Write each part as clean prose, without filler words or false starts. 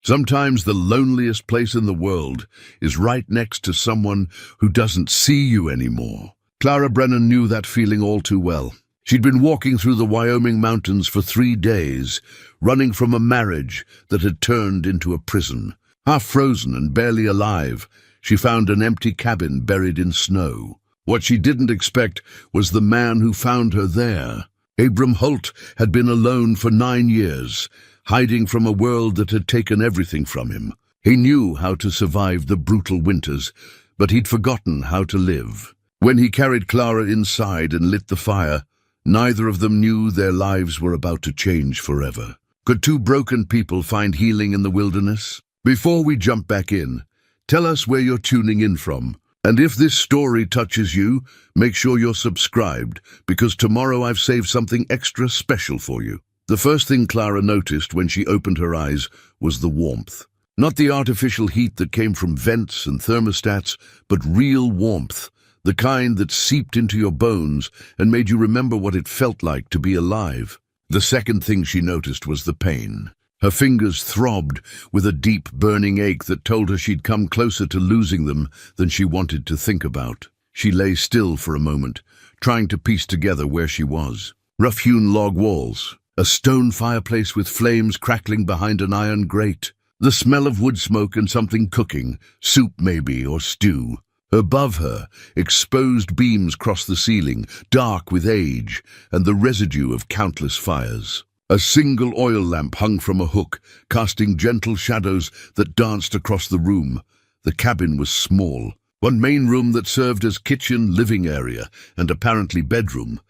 Sometimes the loneliest place in the world is right next to someone who doesn't see you anymore. Clara Brennan knew that feeling all too well. She'd been walking through the Wyoming mountains for 3 days, running from a marriage that had turned into a prison. Half frozen and barely alive, she found an empty cabin buried in snow. What she didn't expect was the man who found her there. Abram Holt had been alone for 9 years, hiding from a world that had taken everything from him. He knew how to survive the brutal winters, but he'd forgotten how to live. When he carried Clara inside and lit the fire, neither of them knew their lives were about to change forever. Could 2 broken people find healing in the wilderness? Before we jump back in, tell us where you're tuning in from. And if this story touches you, make sure you're subscribed, because tomorrow I've saved something extra special for you. The first thing Clara noticed when she opened her eyes was the warmth. Not the artificial heat that came from vents and thermostats, but real warmth, the kind that seeped into your bones and made you remember what it felt like to be alive. The second thing she noticed was the pain. Her fingers throbbed with a deep, burning ache that told her she'd come closer to losing them than she wanted to think about. She lay still for a moment, trying to piece together where she was. Rough-hewn log walls, a stone fireplace with flames crackling behind an iron grate, the smell of wood smoke and something cooking, soup maybe, or stew. Above her, exposed beams crossed the ceiling, dark with age and the residue of countless fires. A single oil lamp hung from a hook, casting gentle shadows that danced across the room. The cabin was small. One main room that served as kitchen, living area, and apparently bedroom,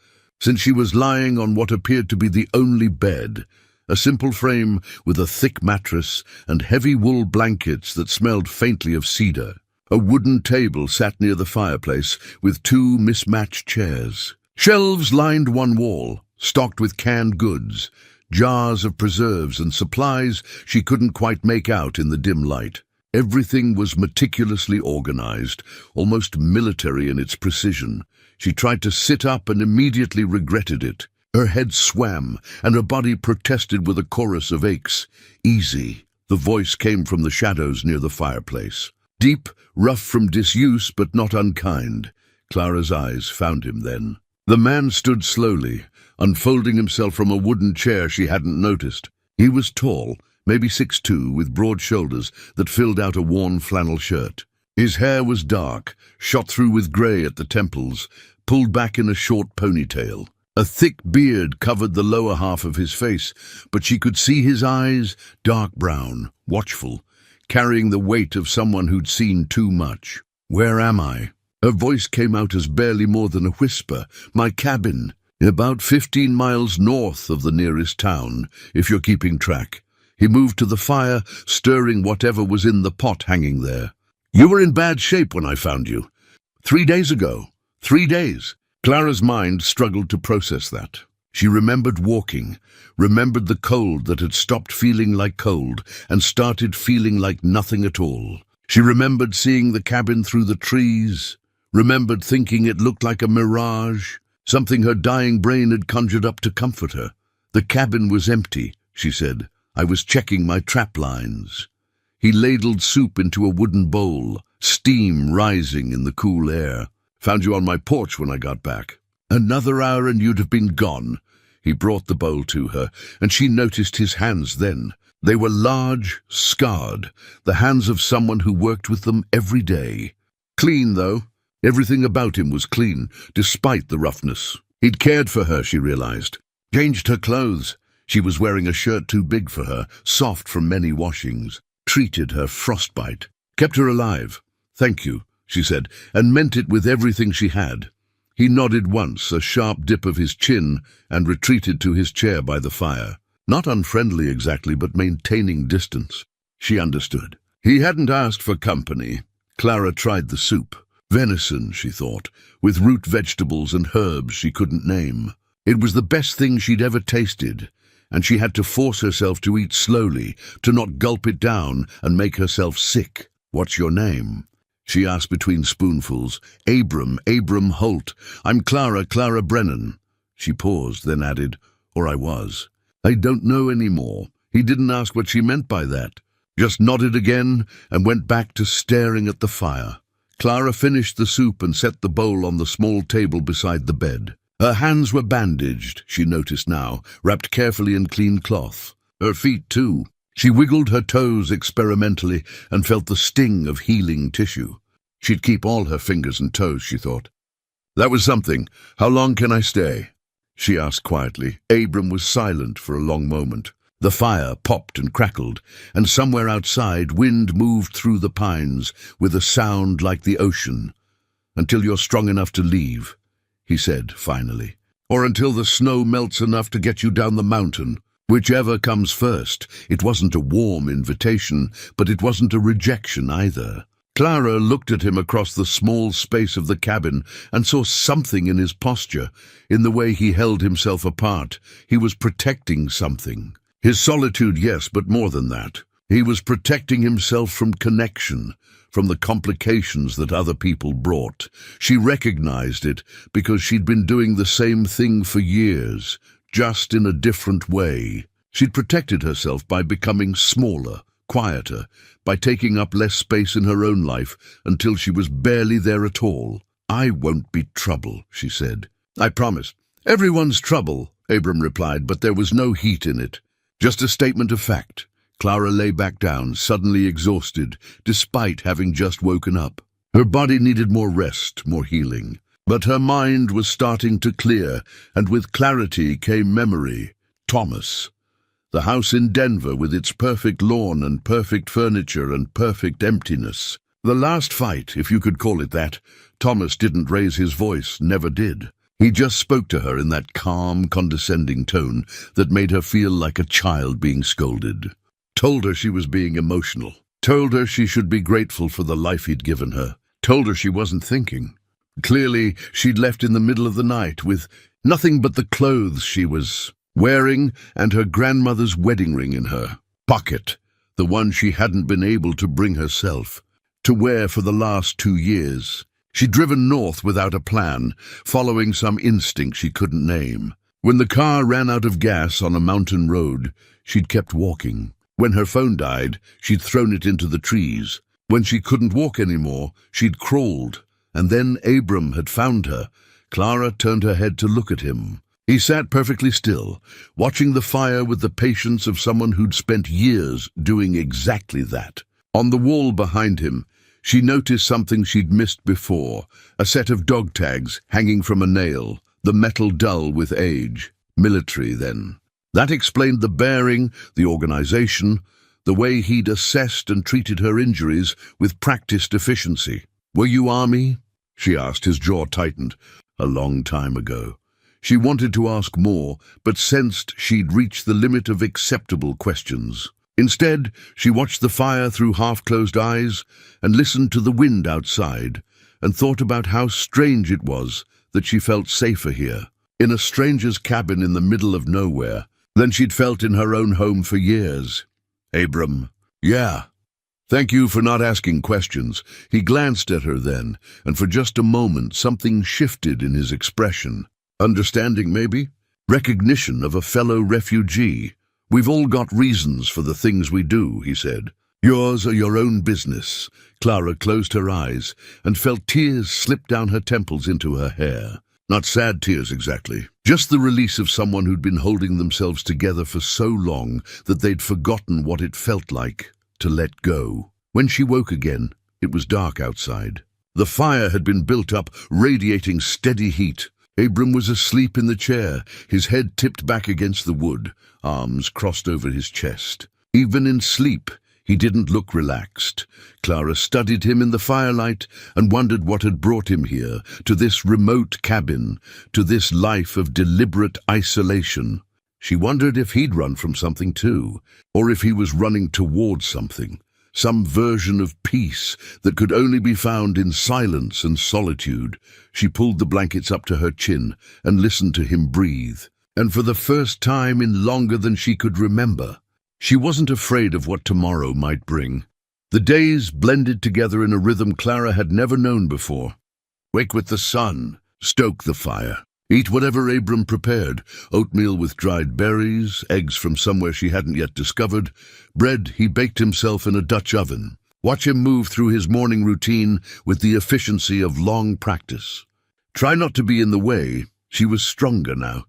since she was lying on what appeared to be the only bed, a simple frame with a thick mattress and heavy wool blankets that smelled faintly of cedar. A wooden table sat near the fireplace with 2 mismatched chairs. Shelves lined one wall, stocked with canned goods, jars of preserves and supplies she couldn't quite make out in the dim light. Everything was meticulously organized, almost military in its precision. She tried to sit up and immediately regretted it. Her head swam, and her body protested with a chorus of aches. "Easy." The voice came from the shadows near the fireplace. Deep, rough from disuse, but not unkind. Clara's eyes found him then. The man stood slowly, unfolding himself from a wooden chair she hadn't noticed. He was tall, maybe 6'2", with broad shoulders that filled out a worn flannel shirt. His hair was dark, shot through with grey at the temples, pulled back in a short ponytail. A thick beard covered the lower half of his face, but she could see his eyes, dark brown, watchful, carrying the weight of someone who'd seen too much. "Where am I?" Her voice came out as barely more than a whisper. "My cabin. About 15 miles north of the nearest town, if you're keeping track." He moved to the fire, stirring whatever was in the pot hanging there. "You were in bad shape when I found you. 3 days ago. 3 days." Clara's mind struggled to process that. She remembered walking, remembered the cold that had stopped feeling like cold and started feeling like nothing at all. She remembered seeing the cabin through the trees, remembered thinking it looked like a mirage, something her dying brain had conjured up to comfort her. "The cabin was empty," she said. "I was checking my trap lines." He ladled soup into a wooden bowl, steam rising in the cool air. "Found you on my porch when I got back." "Another hour and you'd have been gone." He brought the bowl to her, and she noticed his hands then. They were large, scarred, the hands of someone who worked with them every day. Clean, though. Everything about him was clean, despite the roughness. He'd cared for her, she realized. Changed her clothes. She was wearing a shirt too big for her, soft from many washings. Treated her frostbite. Kept her alive. "Thank you," she said, and meant it with everything she had. He nodded once, a sharp dip of his chin, and retreated to his chair by the fire. Not unfriendly exactly, but maintaining distance. She understood. He hadn't asked for company. Clara tried the soup. Venison, she thought, with root vegetables and herbs she couldn't name. It was the best thing she'd ever tasted, and she had to force herself to eat slowly, to not gulp it down and make herself sick. "What's your name?" she asked between spoonfuls. Abram Holt. "I'm Clara Brennan." She paused, then added, "Or I was." "I don't know any more." He didn't ask what she meant by that. just nodded again and went back to staring at the fire. Clara finished the soup and set the bowl on the small table beside the bed. Her hands were bandaged, she noticed now, wrapped carefully in clean cloth. Her feet, too. She wiggled her toes experimentally and felt the sting of healing tissue. She'd keep all her fingers and toes, she thought. "That was something. How long can I stay?" she asked quietly. Abram was silent for a long moment. The fire popped and crackled, and somewhere outside, wind moved through the pines with a sound like the ocean. "Until you're strong enough to leave," he said finally. "Or until the snow melts enough to get you down the mountain. Whichever comes first." It wasn't a warm invitation, but it wasn't a rejection either. Clara looked at him across the small space of the cabin and saw something in his posture, in the way he held himself apart. He was protecting something. His solitude, yes, but more than that. He was protecting himself from connection, from the complications that other people brought. She recognized it because she'd been doing the same thing for years, just in a different way. She'd protected herself by becoming smaller, quieter, by taking up less space in her own life until she was barely there at all. "I won't be trouble," she said. "I promise." "Everyone's trouble," Abram replied, but there was no heat in it. Just a statement of fact. Clara lay back down, suddenly exhausted, despite having just woken up. Her body needed more rest, more healing. But her mind was starting to clear, and with clarity came memory. Thomas. The house in Denver with its perfect lawn and perfect furniture and perfect emptiness. The last fight, if you could call it that. Thomas didn't raise his voice, never did. He just spoke to her in that calm, condescending tone that made her feel like a child being scolded. Told her she was being emotional. Told her she should be grateful for the life he'd given her. Told her she wasn't thinking. Clearly, she'd left in the middle of the night with nothing but the clothes she was wearing and her grandmother's wedding ring in her pocket, the one she hadn't been able to bring herself to wear for the last 2 years. She'd driven north without a plan, following some instinct she couldn't name. When the car ran out of gas on a mountain road, she'd kept walking. When her phone died, she'd thrown it into the trees. When she couldn't walk anymore, she'd crawled. And then Abram had found her. Clara turned her head to look at him. He sat perfectly still, watching the fire with the patience of someone who'd spent years doing exactly that. On the wall behind him, she noticed something she'd missed before, a set of dog tags hanging from a nail, the metal dull with age. Military, then. That explained the bearing, the organization, the way he'd assessed and treated her injuries with practiced efficiency. "Were you Army?" she asked, his jaw tightened. "A long time ago." She wanted to ask more, but sensed she'd reached the limit of acceptable questions. Instead, she watched the fire through half-closed eyes and listened to the wind outside, and thought about how strange it was that she felt safer here, in a stranger's cabin in the middle of nowhere, than she'd felt in her own home for years. "Abram." "Yeah. Thank you for not asking questions." He glanced at her then, and for just a moment something shifted in his expression. Understanding, maybe? Recognition of a fellow refugee. "We've all got reasons for the things we do," he said. "Yours are your own business." Clara closed her eyes and felt tears slip down her temples into her hair. Not sad tears exactly, just the release of someone who'd been holding themselves together for so long that they'd forgotten what it felt like to let go. When she woke again, it was dark outside. The fire had been built up, radiating steady heat. Abram was asleep in the chair, his head tipped back against the wood, arms crossed over his chest. Even in sleep, he didn't look relaxed. Clara studied him in the firelight and wondered what had brought him here, to this remote cabin, to this life of deliberate isolation. She wondered if he'd run from something too, or if he was running towards something. Some version of peace that could only be found in silence and solitude. She pulled the blankets up to her chin and listened to him breathe. And for the first time in longer than she could remember, she wasn't afraid of what tomorrow might bring. The days blended together in a rhythm Clara had never known before. Wake with the sun, stoke the fire. Eat whatever Abram prepared, oatmeal with dried berries, eggs from somewhere she hadn't yet discovered, bread he baked himself in a Dutch oven. Watch him move through his morning routine with the efficiency of long practice. Try not to be in the way. She was stronger now.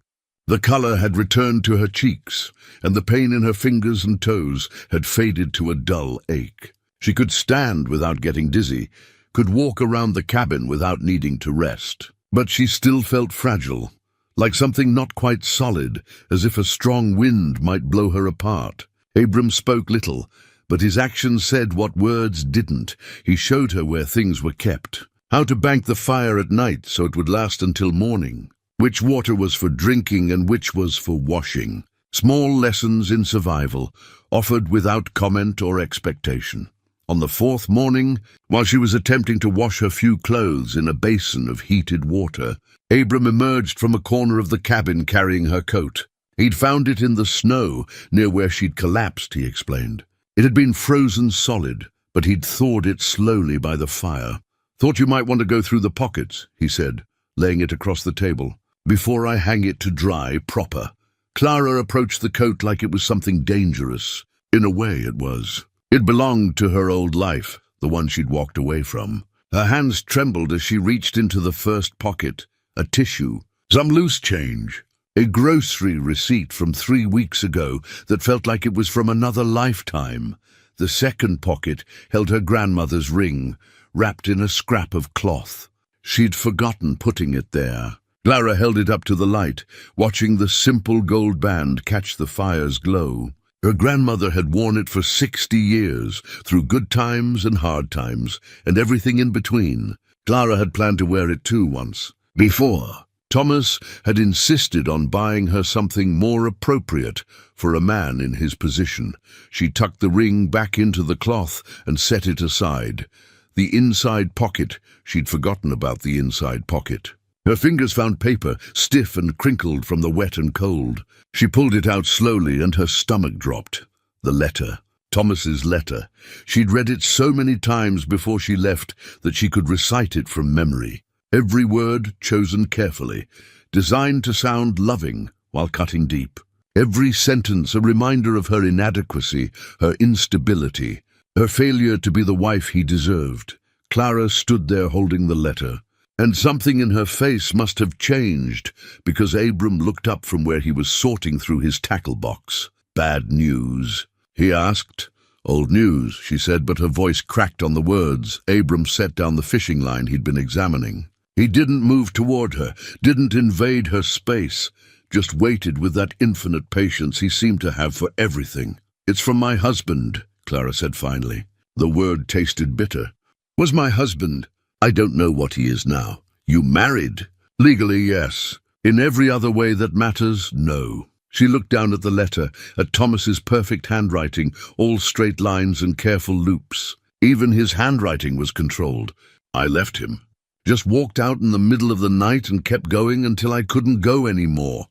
The color had returned to her cheeks, and the pain in her fingers and toes had faded to a dull ache. She could stand without getting dizzy, could walk around the cabin without needing to rest. But she still felt fragile, like something not quite solid, as if a strong wind might blow her apart. Abram spoke little, but his actions said what words didn't. He showed her where things were kept, how to bank the fire at night so it would last until morning, which water was for drinking and which was for washing. Small lessons in survival, offered without comment or expectation. On the fourth morning, while she was attempting to wash her few clothes in a basin of heated water, Abram emerged from a corner of the cabin carrying her coat. He'd found it in the snow near where she'd collapsed, he explained. It had been frozen solid, but he'd thawed it slowly by the fire. Thought you might want to go through the pockets, he said, laying it across the table, before I hang it to dry proper. Clara approached the coat like it was something dangerous. In a way, it was. It belonged to her old life, the one she'd walked away from. Her hands trembled as she reached into the first pocket, a tissue, some loose change, a grocery receipt from 3 weeks ago that felt like it was from another lifetime. The second pocket held her grandmother's ring, wrapped in a scrap of cloth. She'd forgotten putting it there. Clara held it up to the light, watching the simple gold band catch the fire's glow. Her grandmother had worn it for 60 years, through good times and hard times, and everything in between. Clara had planned to wear it too once. Before, Thomas had insisted on buying her something more appropriate for a man in his position. She tucked the ring back into the cloth and set it aside. The inside pocket, she'd forgotten about the inside pocket. Her fingers found paper, stiff and crinkled from the wet and cold. She pulled it out slowly and her stomach dropped. The letter. Thomas's letter. She'd read it so many times before she left that she could recite it from memory. Every word chosen carefully, designed to sound loving while cutting deep. Every sentence a reminder of her inadequacy, her instability, her failure to be the wife he deserved. Clara stood there holding the letter. And something in her face must have changed, because Abram looked up from where he was sorting through his tackle box. "Bad news?" he asked. "Old news," she said, but her voice cracked on the words. Abram set down the fishing line he'd been examining. He didn't move toward her, didn't invade her space, just waited with that infinite patience he seemed to have for everything. "It's from my husband," Clara said finally. The word tasted bitter. "Was my husband? I don't know what he is now." "You married?" "Legally, yes. In every other way that matters, no." She looked down at the letter, at Thomas's perfect handwriting, all straight lines and careful loops. Even his handwriting was controlled. "I left him. Just walked out in the middle of the night and kept going until I couldn't go anymore."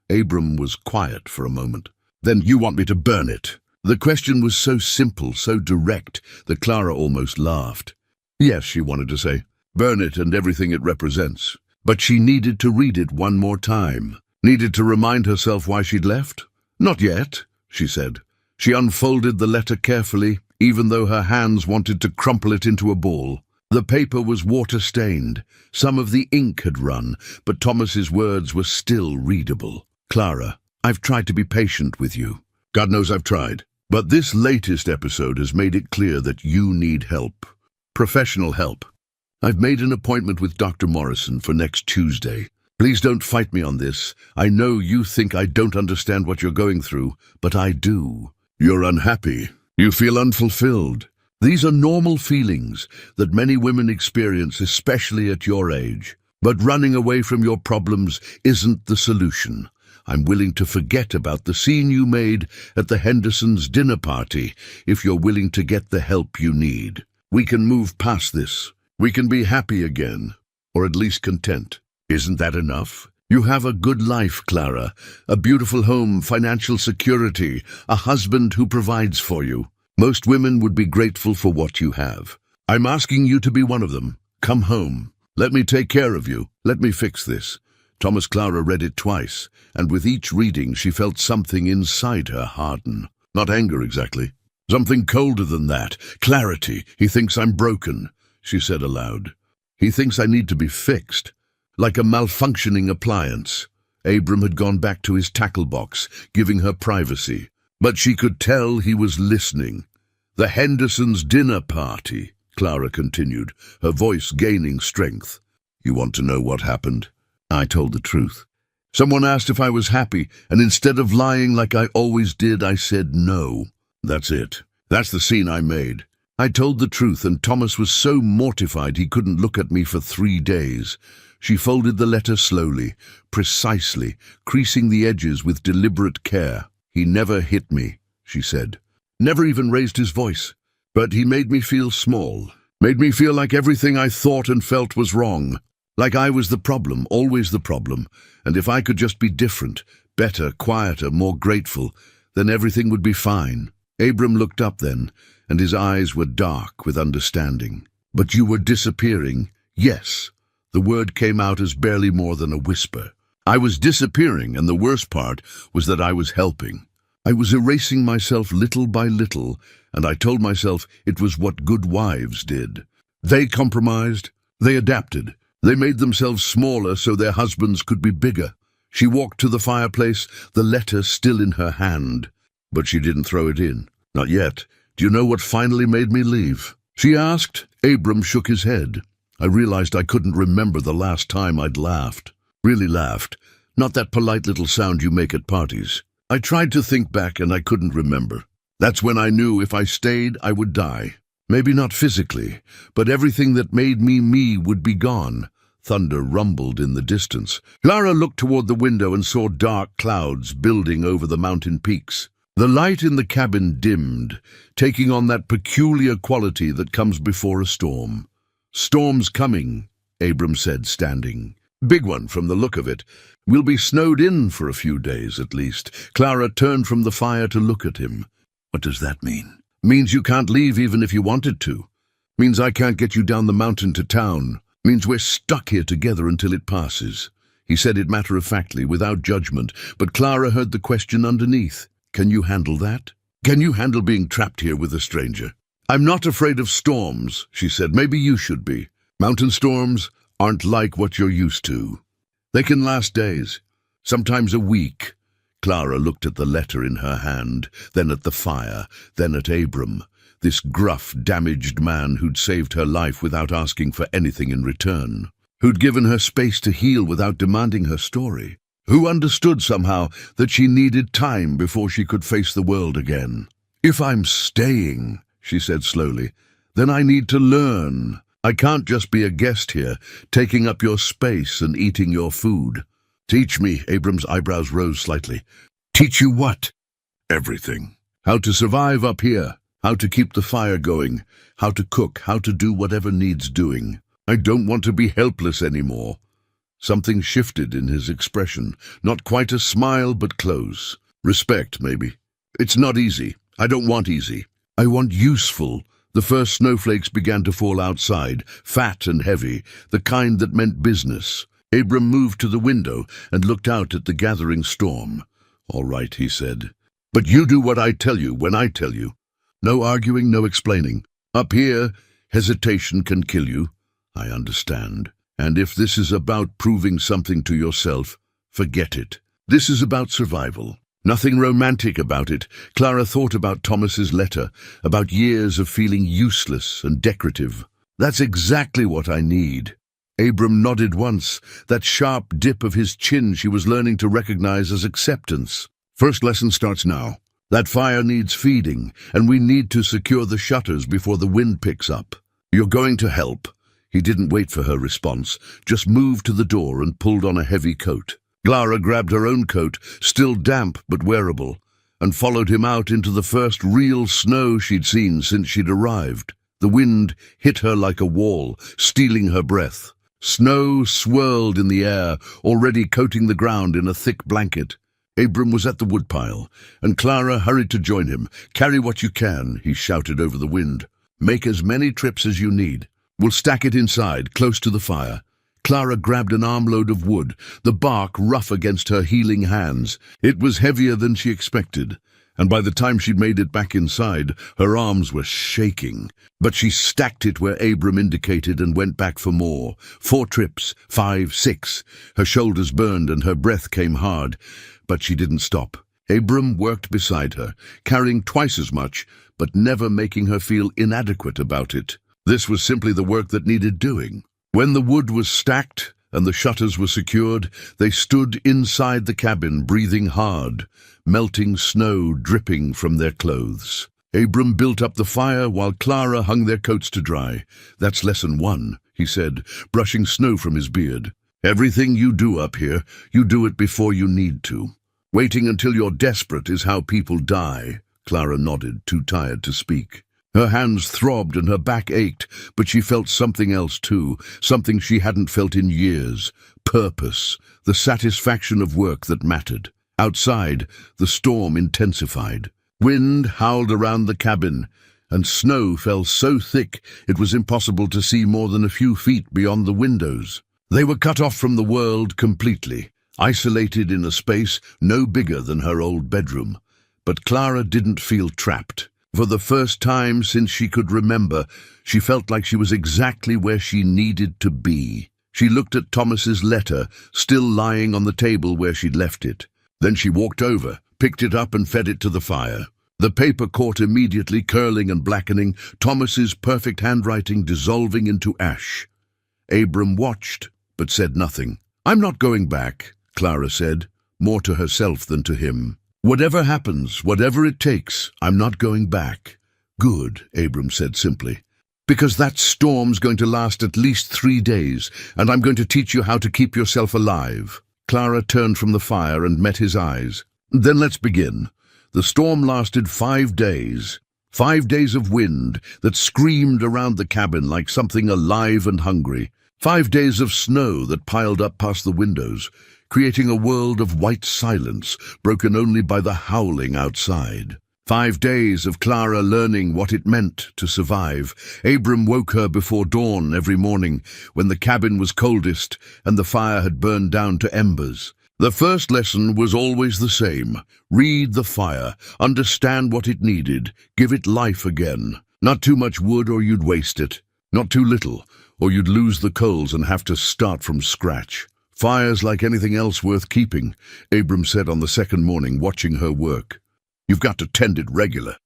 Abram was quiet for a moment. "Then you want me to burn it?" The question was so simple, so direct, that Clara almost laughed. Yes, she wanted to say, burn it and everything it represents. But she needed to read it one more time. Needed to remind herself why she'd left? "Not yet," she said. She unfolded the letter carefully, even though her hands wanted to crumple it into a ball. The paper was water-stained. Some of the ink had run, but Thomas's words were still readable. "Clara, I've tried to be patient with you. God knows I've tried. But this latest episode has made it clear that you need help. Professional help. I've made an appointment with Dr. Morrison for next Tuesday. Please don't fight me on this. I know you think I don't understand what you're going through, but I do. You're unhappy. You feel unfulfilled. These are normal feelings that many women experience, especially at your age. But running away from your problems isn't the solution. I'm willing to forget about the scene you made at the Hendersons' dinner party if you're willing to get the help you need. We can move past this. We can be happy again, or at least content. Isn't that enough? You have a good life, Clara, a beautiful home, financial security, a husband who provides for you. Most women would be grateful for what you have. I'm asking you to be one of them. Come home. Let me take care of you. Let me fix this. Clara read it twice, and with each reading she felt something inside her harden. Not anger exactly. Something colder than that. Clarity. He thinks I'm broken, she said aloud. He thinks I need to be fixed, like a malfunctioning appliance. Abram had gone back to his tackle box, giving her privacy. But she could tell he was listening. The Hendersons' dinner party, Clara continued, her voice gaining strength. You want to know what happened? I told the truth. Someone asked if I was happy, and instead of lying like I always did, I said no. That's it. That's the scene I made. I told the truth, and Thomas was so mortified he couldn't look at me for 3 days. She folded the letter slowly, precisely, creasing the edges with deliberate care. He never hit me, she said. Never even raised his voice. But he made me feel small. Made me feel like everything I thought and felt was wrong. Like I was the problem, always the problem. And if I could just be different, better, quieter, more grateful, then everything would be fine. Abram looked up then, and his eyes were dark with understanding. But you were disappearing. Yes. The word came out as barely more than a whisper. I was disappearing, and the worst part was that I was helping. I was erasing myself little by little, and I told myself it was what good wives did. They compromised. They adapted. They made themselves smaller so their husbands could be bigger. She walked to the fireplace, the letter still in her hand. But she didn't throw it in. Not yet. Do you know what finally made me leave? She asked. Abram shook his head. I realized I couldn't remember the last time I'd laughed. Really laughed. Not that polite little sound you make at parties. I tried to think back and I couldn't remember. That's when I knew if I stayed, I would die. Maybe not physically, but everything that made me me would be gone. Thunder rumbled in the distance. Clara looked toward the window and saw dark clouds building over the mountain peaks. The light in the cabin dimmed, taking on that peculiar quality that comes before a storm. Storm's coming, Abram said, standing. Big one from the look of it. We'll be snowed in for a few days at least. Clara turned from the fire to look at him. What does that mean? Means you can't leave even if you wanted to. Means I can't get you down the mountain to town. Means we're stuck here together until it passes. He said it matter-of-factly, without judgment, but Clara heard the question underneath. Can you handle that? Can you handle being trapped here with a stranger? I'm not afraid of storms, she said. Maybe you should be. Mountain storms aren't like what you're used to. They can last days, sometimes a week. Clara looked at the letter in her hand, then at the fire, then at Abram, this gruff, damaged man who'd saved her life without asking for anything in return, who'd given her space to heal without demanding her story, who understood somehow that she needed time before she could face the world again. If I'm staying, she said slowly, then I need to learn. I can't just be a guest here, taking up your space and eating your food. Teach me, Abram's eyebrows rose slightly. Teach you what? Everything. How to survive up here, how to keep the fire going, how to cook, how to do whatever needs doing. I don't want to be helpless anymore. Something shifted in his expression, not quite a smile but close. Respect, maybe. It's not easy. I don't want easy. I want useful. The first snowflakes began to fall outside, fat and heavy, the kind that meant business. Abram moved to the window and looked out at the gathering storm. All right, he said. But you do what I tell you when I tell you. No arguing, no explaining. Up here, hesitation can kill you. I understand. And if this is about proving something to yourself, forget it. This is about survival. Nothing romantic about it. Clara thought about Thomas's letter, about years of feeling useless and decorative. That's exactly what I need. Abram nodded once, that sharp dip of his chin she was learning to recognize as acceptance. First lesson starts now. That fire needs feeding, and we need to secure the shutters before the wind picks up. You're going to help. He didn't wait for her response, just moved to the door and pulled on a heavy coat. Clara grabbed her own coat, still damp but wearable, and followed him out into the first real snow she'd seen since she'd arrived. The wind hit her like a wall, stealing her breath. Snow swirled in the air, already coating the ground in a thick blanket. Abram was at the woodpile, and Clara hurried to join him. Carry what you can, he shouted over the wind. Make as many trips as you need. We'll stack it inside, close to the fire. Clara grabbed an armload of wood, the bark rough against her healing hands. It was heavier than she expected, and by the time she'd made it back inside, her arms were shaking. But she stacked it where Abram indicated and went back for more. 4 trips, 5, 6. Her shoulders burned and her breath came hard, but she didn't stop. Abram worked beside her, carrying twice as much, but never making her feel inadequate about it. This was simply the work that needed doing. When the wood was stacked and the shutters were secured, they stood inside the cabin, breathing hard, melting snow dripping from their clothes. Abram built up the fire while Clara hung their coats to dry. "That's lesson 1, he said, brushing snow from his beard. "Everything you do up here, you do it before you need to. Waiting until you're desperate is how people die." Clara nodded, too tired to speak. Her hands throbbed and her back ached, but she felt something else too, something she hadn't felt in years. Purpose, the satisfaction of work that mattered. Outside, the storm intensified. Wind howled around the cabin, and snow fell so thick it was impossible to see more than a few feet beyond the windows. They were cut off from the world completely, isolated in a space no bigger than her old bedroom. But Clara didn't feel trapped. For the first time since she could remember, she felt like she was exactly where she needed to be. She looked at Thomas's letter, still lying on the table where she'd left it. Then she walked over, picked it up and fed it to the fire. The paper caught immediately, curling and blackening, Thomas's perfect handwriting dissolving into ash. Abram watched, but said nothing. "I'm not going back," Clara said, more to herself than to him. "Whatever happens, whatever it takes, I'm not going back." "Good," Abram said simply. "Because that storm's going to last at least 3 days, and I'm going to teach you how to keep yourself alive." Clara turned from the fire and met his eyes. "Then let's begin." The storm lasted 5 days. 5 days of wind that screamed around the cabin like something alive and hungry. 5 days of snow that piled up past the windows, creating a world of white silence, broken only by the howling outside. 5 days of Clara learning what it meant to survive. Abram woke her before dawn every morning, when the cabin was coldest and the fire had burned down to embers. The first lesson was always the same. Read the fire, understand what it needed, give it life again. Not too much wood or you'd waste it. Not too little, or you'd lose the coals and have to start from scratch. "Fire's like anything else worth keeping," Abram said on the second morning, watching her work. "You've got to tend it regular.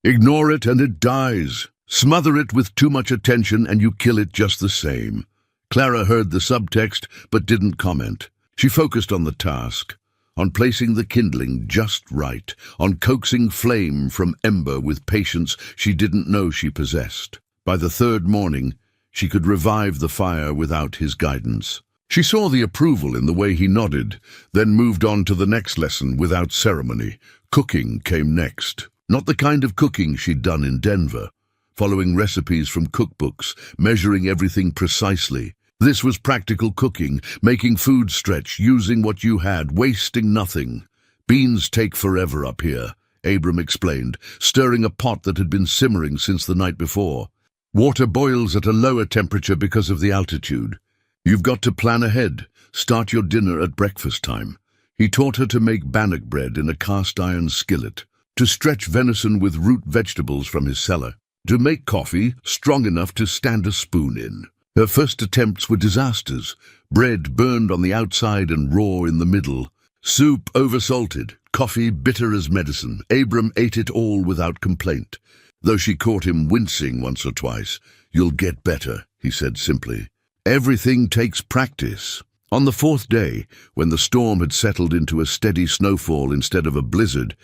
Ignore it and it dies. Smother it with too much attention and you kill it just the same." Clara heard the subtext but didn't comment. She focused on the task, on placing the kindling just right, on coaxing flame from ember with patience she didn't know she possessed. By the third morning, she could revive the fire without his guidance. She saw the approval in the way he nodded, then moved on to the next lesson without ceremony. Cooking came next. Not the kind of cooking she'd done in Denver, following recipes from cookbooks, measuring everything precisely. This was practical cooking, making food stretch, using what you had, wasting nothing. "Beans take forever up here," Abram explained, stirring a pot that had been simmering since the night before. "Water boils at a lower temperature because of the altitude. You've got to plan ahead. Start your dinner at breakfast time." He taught her to make bannock bread in a cast-iron skillet, to stretch venison with root vegetables from his cellar, to make coffee strong enough to stand a spoon in. Her first attempts were disasters. Bread burned on the outside and raw in the middle. Soup oversalted, coffee bitter as medicine. Abram ate it all without complaint, though she caught him wincing once or twice. "You'll get better," he said simply. "Everything takes practice." On the 4th day, when the storm had settled into a steady snowfall instead of a blizzard,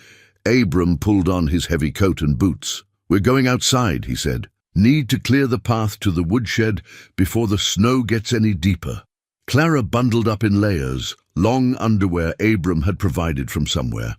Abram pulled on his heavy coat and boots. "We're going outside," he said. "Need to clear the path to the woodshed before the snow gets any deeper." Clara bundled up in layers, long underwear Abram had provided from somewhere.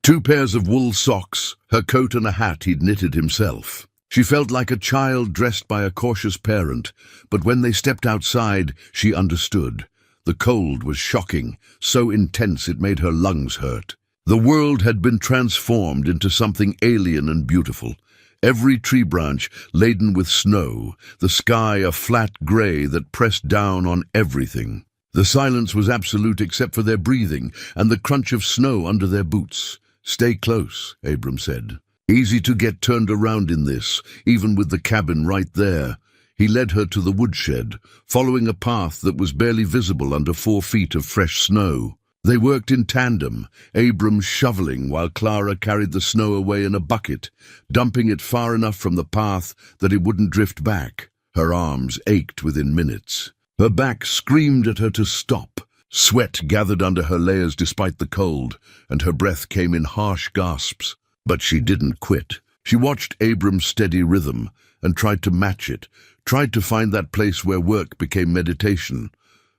2 pairs of wool socks, her coat and a hat he'd knitted himself. She felt like a child dressed by a cautious parent, but when they stepped outside, she understood. The cold was shocking, so intense it made her lungs hurt. The world had been transformed into something alien and beautiful. every tree branch laden with snow, the sky a flat grey that pressed down on everything. The silence was absolute except for their breathing and the crunch of snow under their boots. "Stay close," Abram said. "Easy to get turned around in this, even with the cabin right there." He led her to the woodshed, following a path that was barely visible under 4 feet of fresh snow. They worked in tandem, Abram shoveling while Clara carried the snow away in a bucket, dumping it far enough from the path that it wouldn't drift back. Her arms ached within minutes. Her back screamed at her to stop. Sweat gathered under her layers despite the cold, and her breath came in harsh gasps. But she didn't quit. She watched Abram's steady rhythm and tried to match it, tried to find that place where work became meditation.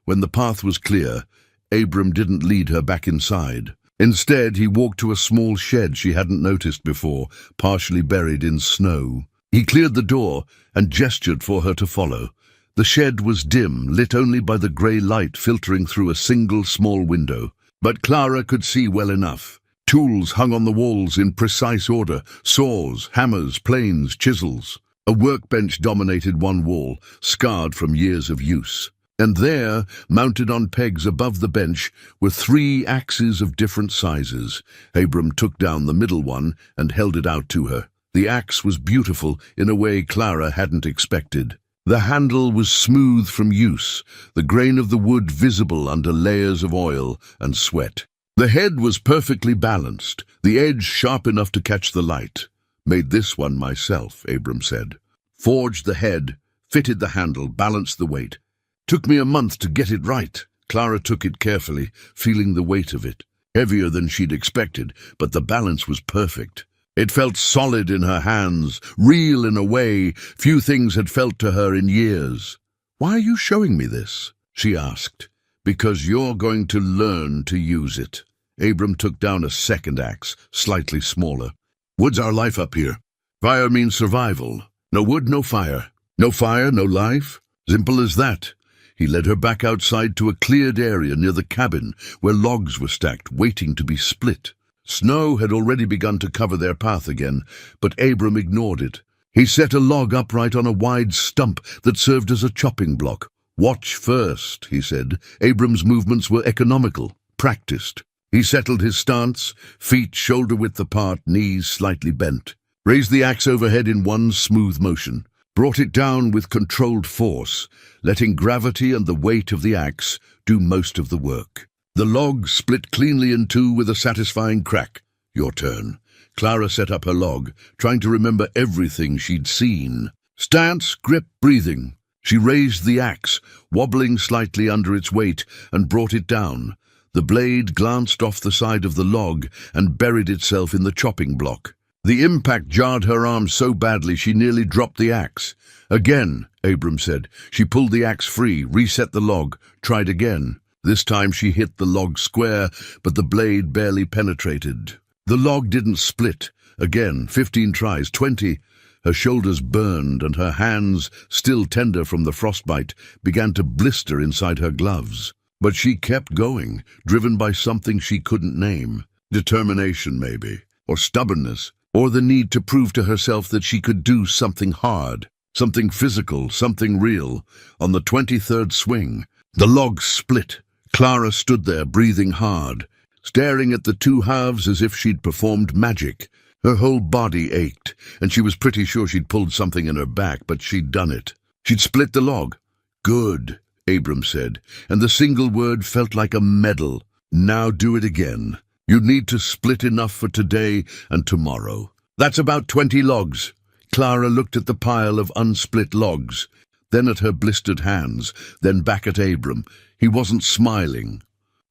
When the path was clear, Abram didn't lead her back inside. Instead, he walked to a small shed she hadn't noticed before, partially buried in snow. He cleared the door and gestured for her to follow. The shed was dim, lit only by the grey light filtering through a single small window. But Clara could see well enough. Tools hung on the walls in precise order: saws, hammers, planes, chisels. A workbench dominated one wall, scarred from years of use. And there, mounted on pegs above the bench, were 3 axes of different sizes. Abram took down the middle one and held it out to her. The axe was beautiful in a way Clara hadn't expected. The handle was smooth from use, the grain of the wood visible under layers of oil and sweat. The head was perfectly balanced, the edge sharp enough to catch the light. "Made this one myself," Abram said. "Forged the head, fitted the handle, balanced the weight. Took me a month to get it right." Clara took it carefully, feeling the weight of it. Heavier than she'd expected, but the balance was perfect. It felt solid in her hands, real in a way few things had felt to her in years. "Why are you showing me this?" she asked. "Because you're going to learn to use it." Abram took down a second axe, slightly smaller. "Wood's our life up here. Fire means survival. No wood, no fire. No fire, no life. Simple as that." He led her back outside to a cleared area near the cabin where logs were stacked, waiting to be split. Snow had already begun to cover their path again, but Abram ignored it. He set a log upright on a wide stump that served as a chopping block. "Watch first," he said. Abram's movements were economical, practiced. He settled his stance, feet shoulder-width apart, knees slightly bent. Raised the axe overhead in one smooth motion. Brought it down with controlled force, letting gravity and the weight of the axe do most of the work. The log split cleanly in 2 with a satisfying crack. "Your turn." Clara set up her log, trying to remember everything she'd seen. Stance, grip, breathing. She raised the axe, wobbling slightly under its weight, and brought it down. The blade glanced off the side of the log and buried itself in the chopping block. The impact jarred her arm so badly she nearly dropped the axe. "Again," Abram said. She pulled the axe free, reset the log, tried again. This time she hit the log square, but the blade barely penetrated. The log didn't split. Again, 15 tries, 20. Her shoulders burned, and her hands, still tender from the frostbite, began to blister inside her gloves. But she kept going, driven by something she couldn't name. Determination, maybe, or stubbornness, or the need to prove to herself that she could do something hard, something physical, something real. On the 23rd swing, the log split. Clara stood there, breathing hard, staring at the 2 halves as if she'd performed magic. Her whole body ached, and she was pretty sure she'd pulled something in her back, but she'd done it. She'd split the log. "Good," Abram said, and the single word felt like a medal. "Now do it again. You'd need to split enough for today and tomorrow." "That's about 20 logs." Clara looked at the pile of unsplit logs, then at her blistered hands, then back at Abram. He wasn't smiling,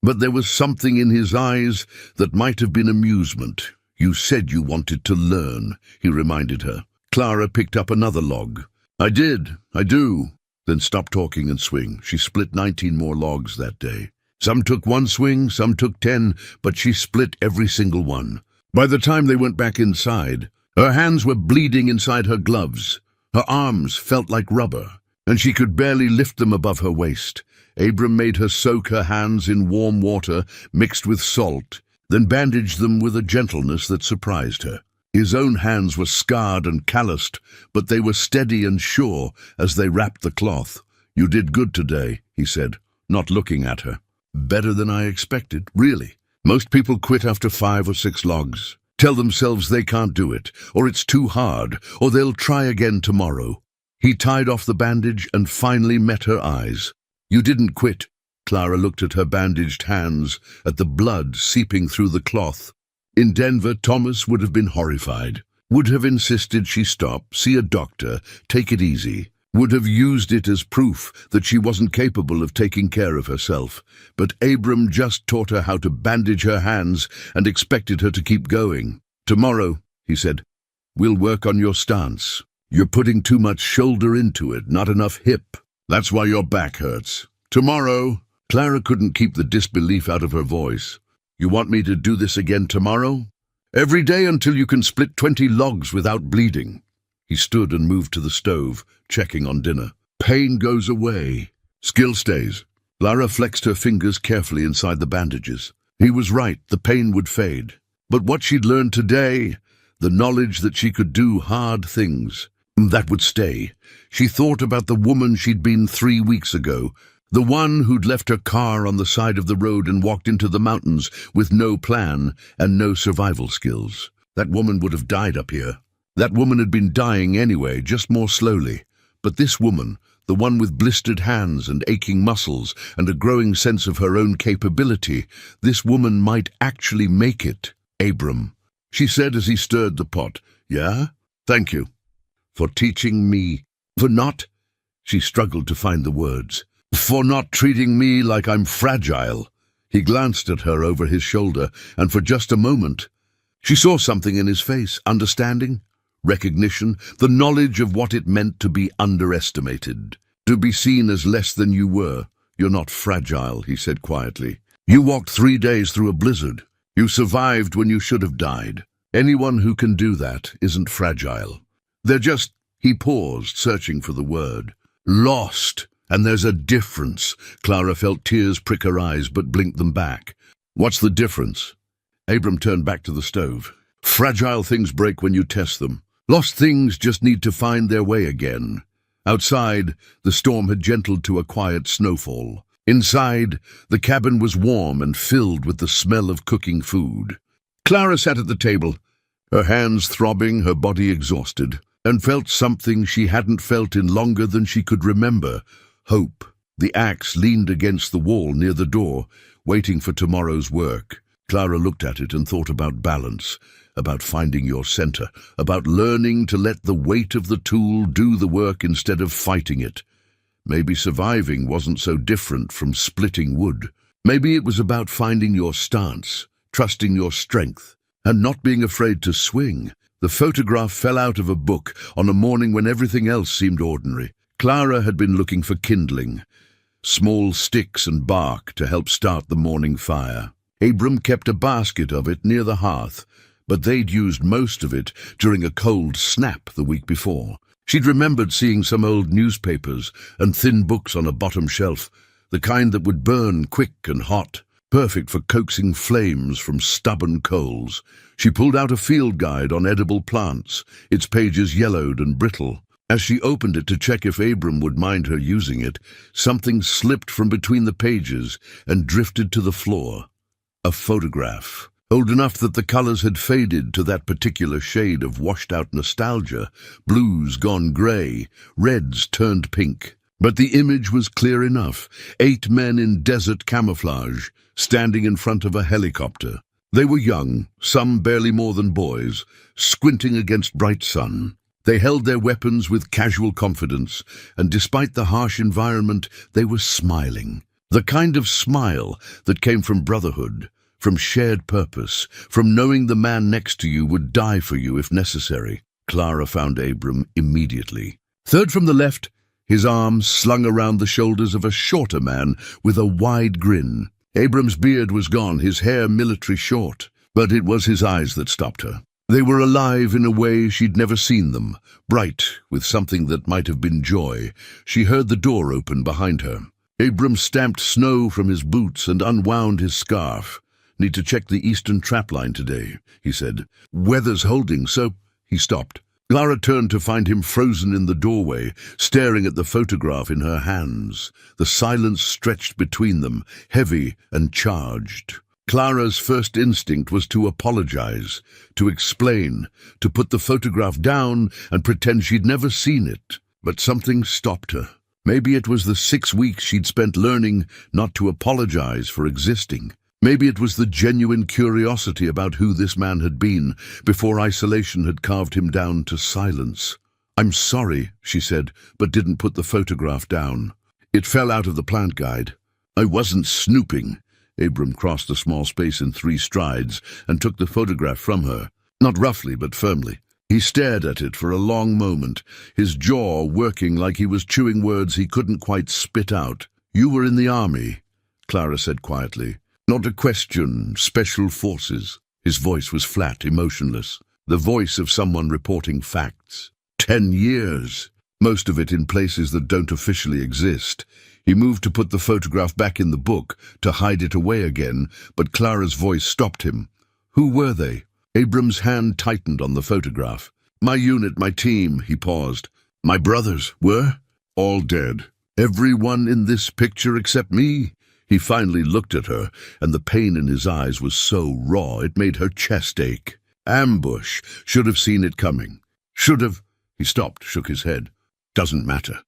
but there was something in his eyes that might have been amusement. "You said you wanted to learn," he reminded her. Clara picked up another log. I do." Then stopped talking and swing. She split 19 more logs that day. Some took 1 swing, some took 10, but she split every single one. By the time they went back inside, her hands were bleeding inside her gloves. Her arms felt like rubber, and she could barely lift them above her waist. Abram made her soak her hands in warm water mixed with salt, then bandaged them with a gentleness that surprised her. His own hands were scarred and calloused, but they were steady and sure as they wrapped the cloth. "You did good today," he said, not looking at her. "Better than I expected, really. Most people quit after 5 or 6 logs. Tell themselves they can't do it, or it's too hard, or they'll try again tomorrow." He tied off the bandage and finally met her eyes. "You didn't quit." Clara looked at her bandaged hands, at the blood seeping through the cloth. In Denver, Thomas would have been horrified, would have insisted she stop, see a doctor, take it easy, would have used it as proof that she wasn't capable of taking care of herself. But Abram just taught her how to bandage her hands and expected her to keep going. "Tomorrow," he said, "we'll work on your stance. You're putting too much shoulder into it, not enough hip. That's why your back hurts. Tomorrow." Clara couldn't keep the disbelief out of her voice. "You want me to do this again tomorrow?" "Every day until you can split 20 logs without bleeding." He stood and moved to the stove, checking on dinner. "Pain goes away. Skill stays." Clara flexed her fingers carefully inside the bandages. He was right, the pain would fade. But what she'd learned today, the knowledge that she could do hard things, that would stay. She thought about the woman she'd been 3 weeks ago, the one who'd left her car on the side of the road and walked into the mountains with no plan and no survival skills. That woman would have died up here. That woman had been dying anyway, just more slowly. But this woman, the one with blistered hands and aching muscles and a growing sense of her own capability, this woman might actually make it. "Abram," she said as he stirred the pot. "Yeah? Thank you. For teaching me. For not—" She struggled to find the words. "For not treating me like I'm fragile." He glanced at her over his shoulder, and for just a moment, she saw something in his face, understanding, recognition, the knowledge of what it meant to be underestimated, to be seen as less than you were. "You're not fragile," he said quietly. "You walked 3 days through a blizzard. You survived when you should have died. Anyone who can do that isn't fragile. They're just—" He paused, searching for the word. "Lost. And there's a difference." Clara felt tears prick her eyes, but blinked them back. "What's the difference?" Abram turned back to the stove. "Fragile things break when you test them. Lost things just need to find their way again." Outside, the storm had gentled to a quiet snowfall. Inside, the cabin was warm and filled with the smell of cooking food. Clara sat at the table, her hands throbbing, her body exhausted, and felt something she hadn't felt in longer than she could remember. Hope. The axe leaned against the wall near the door, waiting for tomorrow's work. Clara looked at it and thought about balance, about finding your center, about learning to let the weight of the tool do the work instead of fighting it. Maybe surviving wasn't so different from splitting wood. Maybe it was about finding your stance, trusting your strength, and not being afraid to swing. The photograph fell out of a book on a morning when everything else seemed ordinary. Clara had been looking for kindling, small sticks and bark to help start the morning fire. Abram kept a basket of it near the hearth, but they'd used most of it during a cold snap the week before. She'd remembered seeing some old newspapers and thin books on a bottom shelf, the kind that would burn quick and hot, perfect for coaxing flames from stubborn coals. She pulled out a field guide on edible plants, its pages yellowed and brittle. As she opened it to check if Abram would mind her using it, something slipped from between the pages and drifted to the floor. A photograph, old enough that the colors had faded to that particular shade of washed-out nostalgia, blues gone gray, reds turned pink. But the image was clear enough. 8 men in desert camouflage, standing in front of a helicopter. They were young, some barely more than boys, squinting against bright sun. They held their weapons with casual confidence, and despite the harsh environment, they were smiling. The kind of smile that came from brotherhood, from shared purpose, from knowing the man next to you would die for you if necessary. Clara found Abram immediately. Third from the left, his arms slung around the shoulders of a shorter man with a wide grin. Abram's beard was gone, his hair military short, but it was his eyes that stopped her. They were alive in a way she'd never seen them, bright with something that might have been joy. She heard the door open behind her. Abram stamped snow from his boots and unwound his scarf. Need to check the eastern trapline today, he said. Weather's holding, so... He stopped. Clara turned to find him frozen in the doorway, staring at the photograph in her hands. The silence stretched between them, heavy and charged. Clara's first instinct was to apologize, to explain, to put the photograph down and pretend she'd never seen it. But something stopped her. Maybe it was the 6 weeks she'd spent learning not to apologize for existing. Maybe it was the genuine curiosity about who this man had been before isolation had carved him down to silence. "I'm sorry," she said, but didn't put the photograph down. It fell out of the plant guide. "I wasn't snooping." Abram crossed the small space in 3 strides and took the photograph from her, not roughly but firmly. He stared at it for a long moment, his jaw working like he was chewing words he couldn't quite spit out. "You were in the army," Clara said quietly. "Not a question, special forces." His voice was flat, emotionless, the voice of someone reporting facts. 10 years, most of it in places that don't officially exist. He moved to put the photograph back in the book, to hide it away again, but Clara's voice stopped him. "Who were they?" Abram's hand tightened on the photograph. "My unit, my team," he paused. "My brothers were all dead. Everyone in this picture except me." He finally looked at her, and the pain in his eyes was so raw it made her chest ache. "Ambush. Should have seen it coming. Should have—" He stopped, shook his head. "Doesn't matter.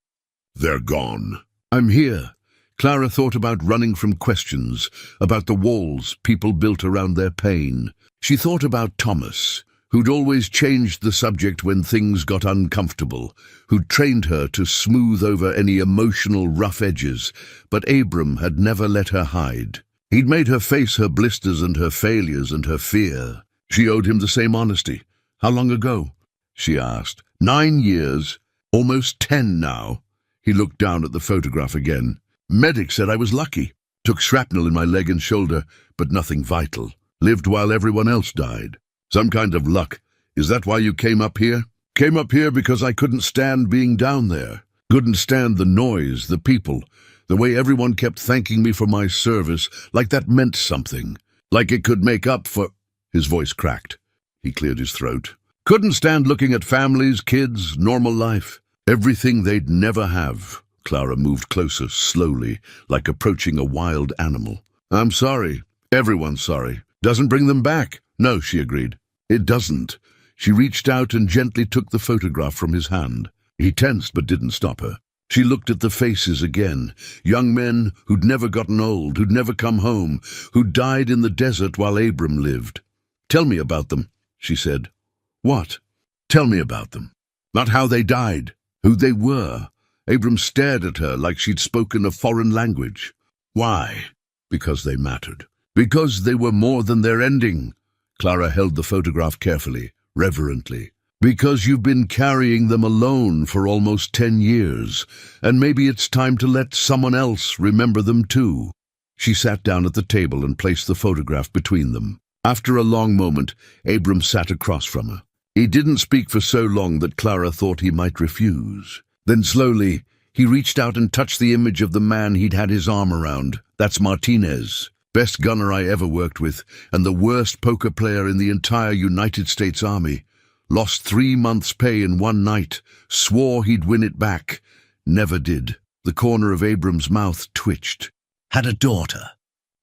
They're gone." "I'm here." Clara thought about running from questions, about the walls people built around their pain. She thought about Thomas, who'd always changed the subject when things got uncomfortable, who'd trained her to smooth over any emotional rough edges, but Abram had never let her hide. He'd made her face her blisters and her failures and her fear. She owed him the same honesty. "How long ago?" she asked. 9 years. Almost 10 now. He looked down at the photograph again. "Medic said I was lucky. Took shrapnel in my leg and shoulder, but nothing vital. Lived while everyone else died. Some kind of luck. Is that why you came up here?" "Came up here because I couldn't stand being down there. Couldn't stand the noise, the people, the way everyone kept thanking me for my service, like that meant something. Like it could make up for—" His voice cracked. He cleared his throat. "Couldn't stand looking at families, kids, normal life. Everything they'd never have." Clara moved closer, slowly, like approaching a wild animal. "I'm sorry. Everyone's sorry. Doesn't bring them back." "No," she agreed. "It doesn't." She reached out and gently took the photograph from his hand. He tensed but didn't stop her. She looked at the faces again. Young men who'd never gotten old, who'd never come home, who'd died in the desert while Abram lived. "Tell me about them," she said. "What?" "Tell me about them. Not how they died, who they were." Abram stared at her like she'd spoken a foreign language. "Why?" "Because they mattered. Because they were more than their ending." Clara held the photograph carefully, reverently. "Because you've been carrying them alone for almost 10 years, and maybe it's time to let someone else remember them too." She sat down at the table and placed the photograph between them. After a long moment, Abram sat across from her. He didn't speak for so long that Clara thought he might refuse. Then slowly, he reached out and touched the image of the man he'd had his arm around. "That's Martinez. Best gunner I ever worked with, and the worst poker player in the entire United States Army. Lost 3 months' pay in one night. Swore he'd win it back. Never did." The corner of Abram's mouth twitched. "Had a daughter."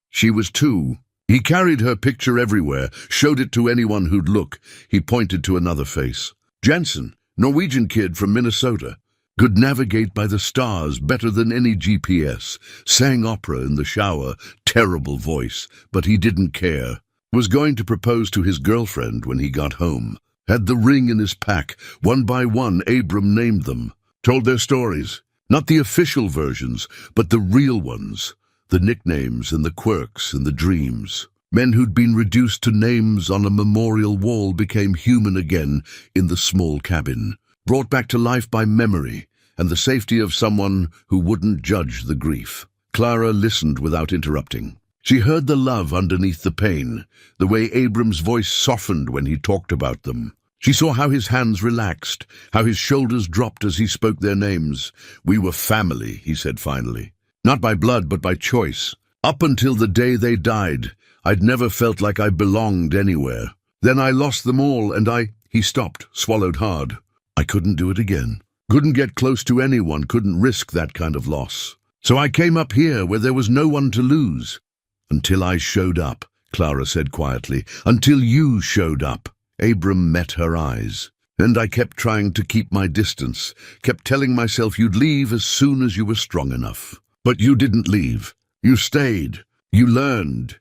"She was 2. He carried her picture everywhere, showed it to anyone who'd look." He pointed to another face. "Jensen, Norwegian kid from Minnesota. Could navigate by the stars better than any GPS. Sang opera in the shower, terrible voice, but he didn't care. Was going to propose to his girlfriend when he got home. Had the ring in his pack. One by one, Abram named them. Told their stories. Not the official versions, but the real ones. The nicknames and the quirks and the dreams. Men who'd been reduced to names on a memorial wall became human again in the small cabin. Brought back to life by memory and the safety of someone who wouldn't judge the grief." Clara listened without interrupting. She heard the love underneath the pain, the way Abram's voice softened when he talked about them. She saw how his hands relaxed, how his shoulders dropped as he spoke their names. "We were family," he said finally. "Not by blood, but by choice. Up until the day they died, I'd never felt like I belonged anywhere. Then I lost them all and He stopped, swallowed hard. I couldn't do it again. Couldn't get close to anyone, couldn't risk that kind of loss. So I came up here where there was no one to lose. Until I showed up, Clara said quietly. Until you showed up. Abram met her eyes. And I kept trying to keep my distance, kept telling myself you'd leave as soon as you were strong enough. But you didn't leave. You stayed. You learned.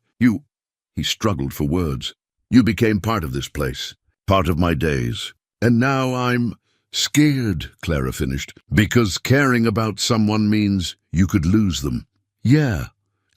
He struggled for words. You became part of this place, part of my days. And now I'm scared, Clara finished, because caring about someone means you could lose them. Yeah.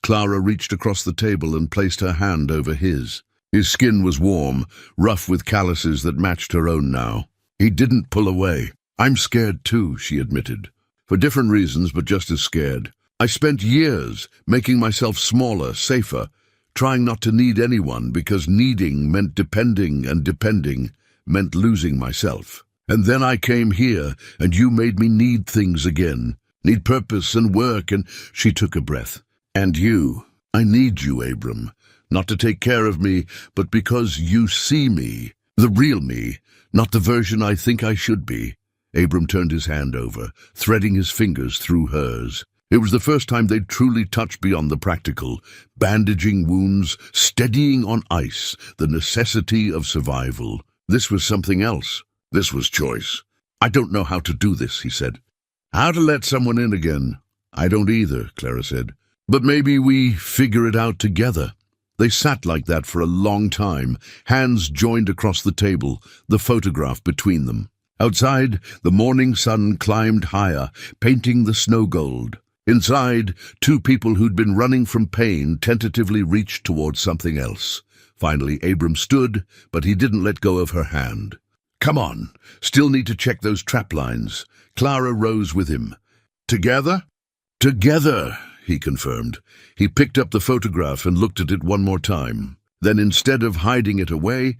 Clara reached across the table and placed her hand over his. His skin was warm, rough with calluses that matched her own now. He didn't pull away. I'm scared too, she admitted. For different reasons, but just as scared. I spent years making myself smaller, safer, trying not to need anyone because needing meant depending and depending meant losing myself. And then I came here and you made me need things again, need purpose and work, and she took a breath. And you, I need you, Abram, not to take care of me, but because you see me, the real me, not the version I think I should be. Abram turned his hand over, threading his fingers through hers. It was the first time they'd truly touched beyond the practical, bandaging wounds, steadying on ice, the necessity of survival. This was something else. This was choice. I don't know how to do this, he said. How to let someone in again? I don't either, Clara said. But maybe we figure it out together. They sat like that for a long time, hands joined across the table, the photograph between them. Outside, the morning sun climbed higher, painting the snow gold. Inside, two people who'd been running from pain tentatively reached towards something else. Finally, Abram stood, but he didn't let go of her hand. Come on, still need to check those trap lines. Clara rose with him. Together? Together, he confirmed. He picked up the photograph and looked at it one more time. Then instead of hiding it away,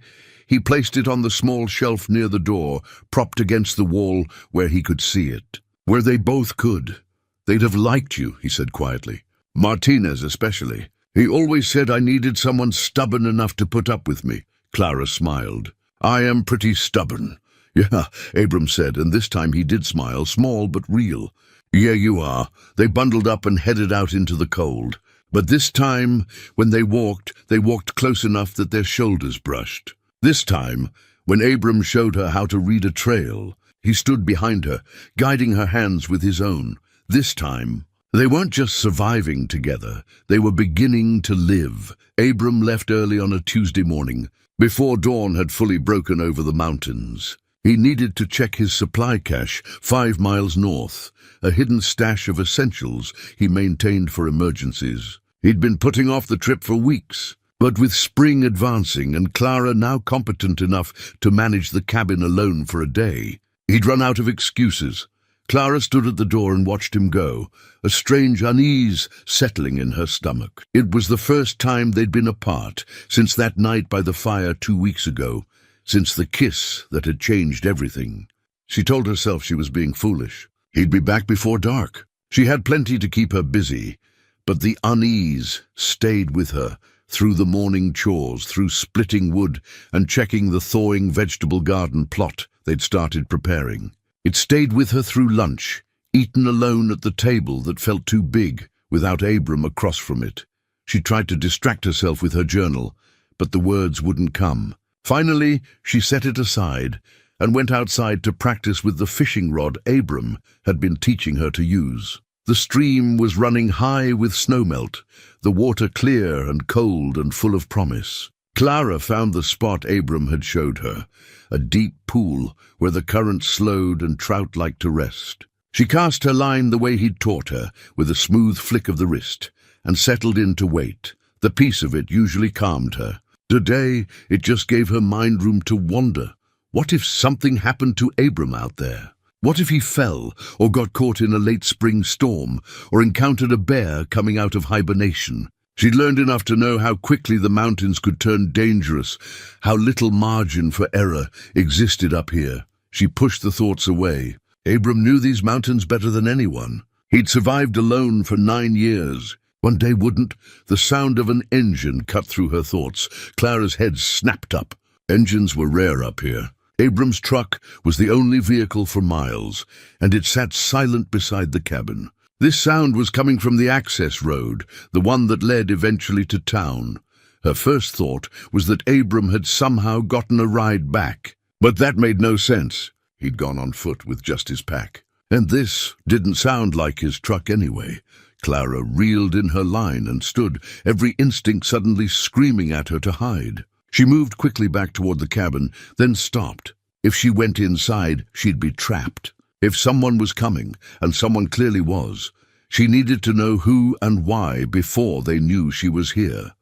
he placed it on the small shelf near the door, propped against the wall where he could see it. Where they both could. They'd have liked you, he said quietly. Martinez especially. He always said I needed someone stubborn enough to put up with me. Clara smiled. I am pretty stubborn. Yeah, Abram said, and this time he did smile, small but real. Yeah, you are. They bundled up and headed out into the cold. But this time, when they walked close enough that their shoulders brushed. This time, when Abram showed her how to read a trail, he stood behind her, guiding her hands with his own. This time, they weren't just surviving together, they were beginning to live. Abram left early on a Tuesday morning, before dawn had fully broken over the mountains. He needed to check his supply cache 5 miles north, a hidden stash of essentials he maintained for emergencies. He'd been putting off the trip for weeks, but with spring advancing and Clara now competent enough to manage the cabin alone for a day, he'd run out of excuses. Clara stood at the door and watched him go, a strange unease settling in her stomach. It was the first time they'd been apart, since that night by the fire 2 weeks ago, since the kiss that had changed everything. She told herself she was being foolish. He'd be back before dark. She had plenty to keep her busy, but the unease stayed with her through the morning chores, through splitting wood and checking the thawing vegetable garden plot they'd started preparing. It stayed with her through lunch, eaten alone at the table that felt too big, without Abram across from it. She tried to distract herself with her journal, but the words wouldn't come. Finally, she set it aside and went outside to practice with the fishing rod Abram had been teaching her to use. The stream was running high with snowmelt, the water clear and cold and full of promise. Clara found the spot Abram had showed her, a deep pool where the current slowed and trout liked to rest. She cast her line the way he'd taught her, with a smooth flick of the wrist, and settled in to wait. The peace of it usually calmed her. Today, it just gave her mind room to wonder. What if something happened to Abram out there? What if he fell, or got caught in a late spring storm, or encountered a bear coming out of hibernation? She'd learned enough to know how quickly the mountains could turn dangerous, how little margin for error existed up here. She pushed the thoughts away. Abram knew these mountains better than anyone. He'd survived alone for 9 years. One day wouldn't. The sound of an engine cut through her thoughts. Clara's head snapped up. Engines were rare up here. Abram's truck was the only vehicle for miles, and it sat silent beside the cabin. This sound was coming from the access road, the one that led eventually to town. Her first thought was that Abram had somehow gotten a ride back. But that made no sense. He'd gone on foot with just his pack. And this didn't sound like his truck anyway. Clara reeled in her line and stood, every instinct suddenly screaming at her to hide. She moved quickly back toward the cabin, then stopped. If she went inside, she'd be trapped. If someone was coming, and someone clearly was, she needed to know who and why before they knew she was here.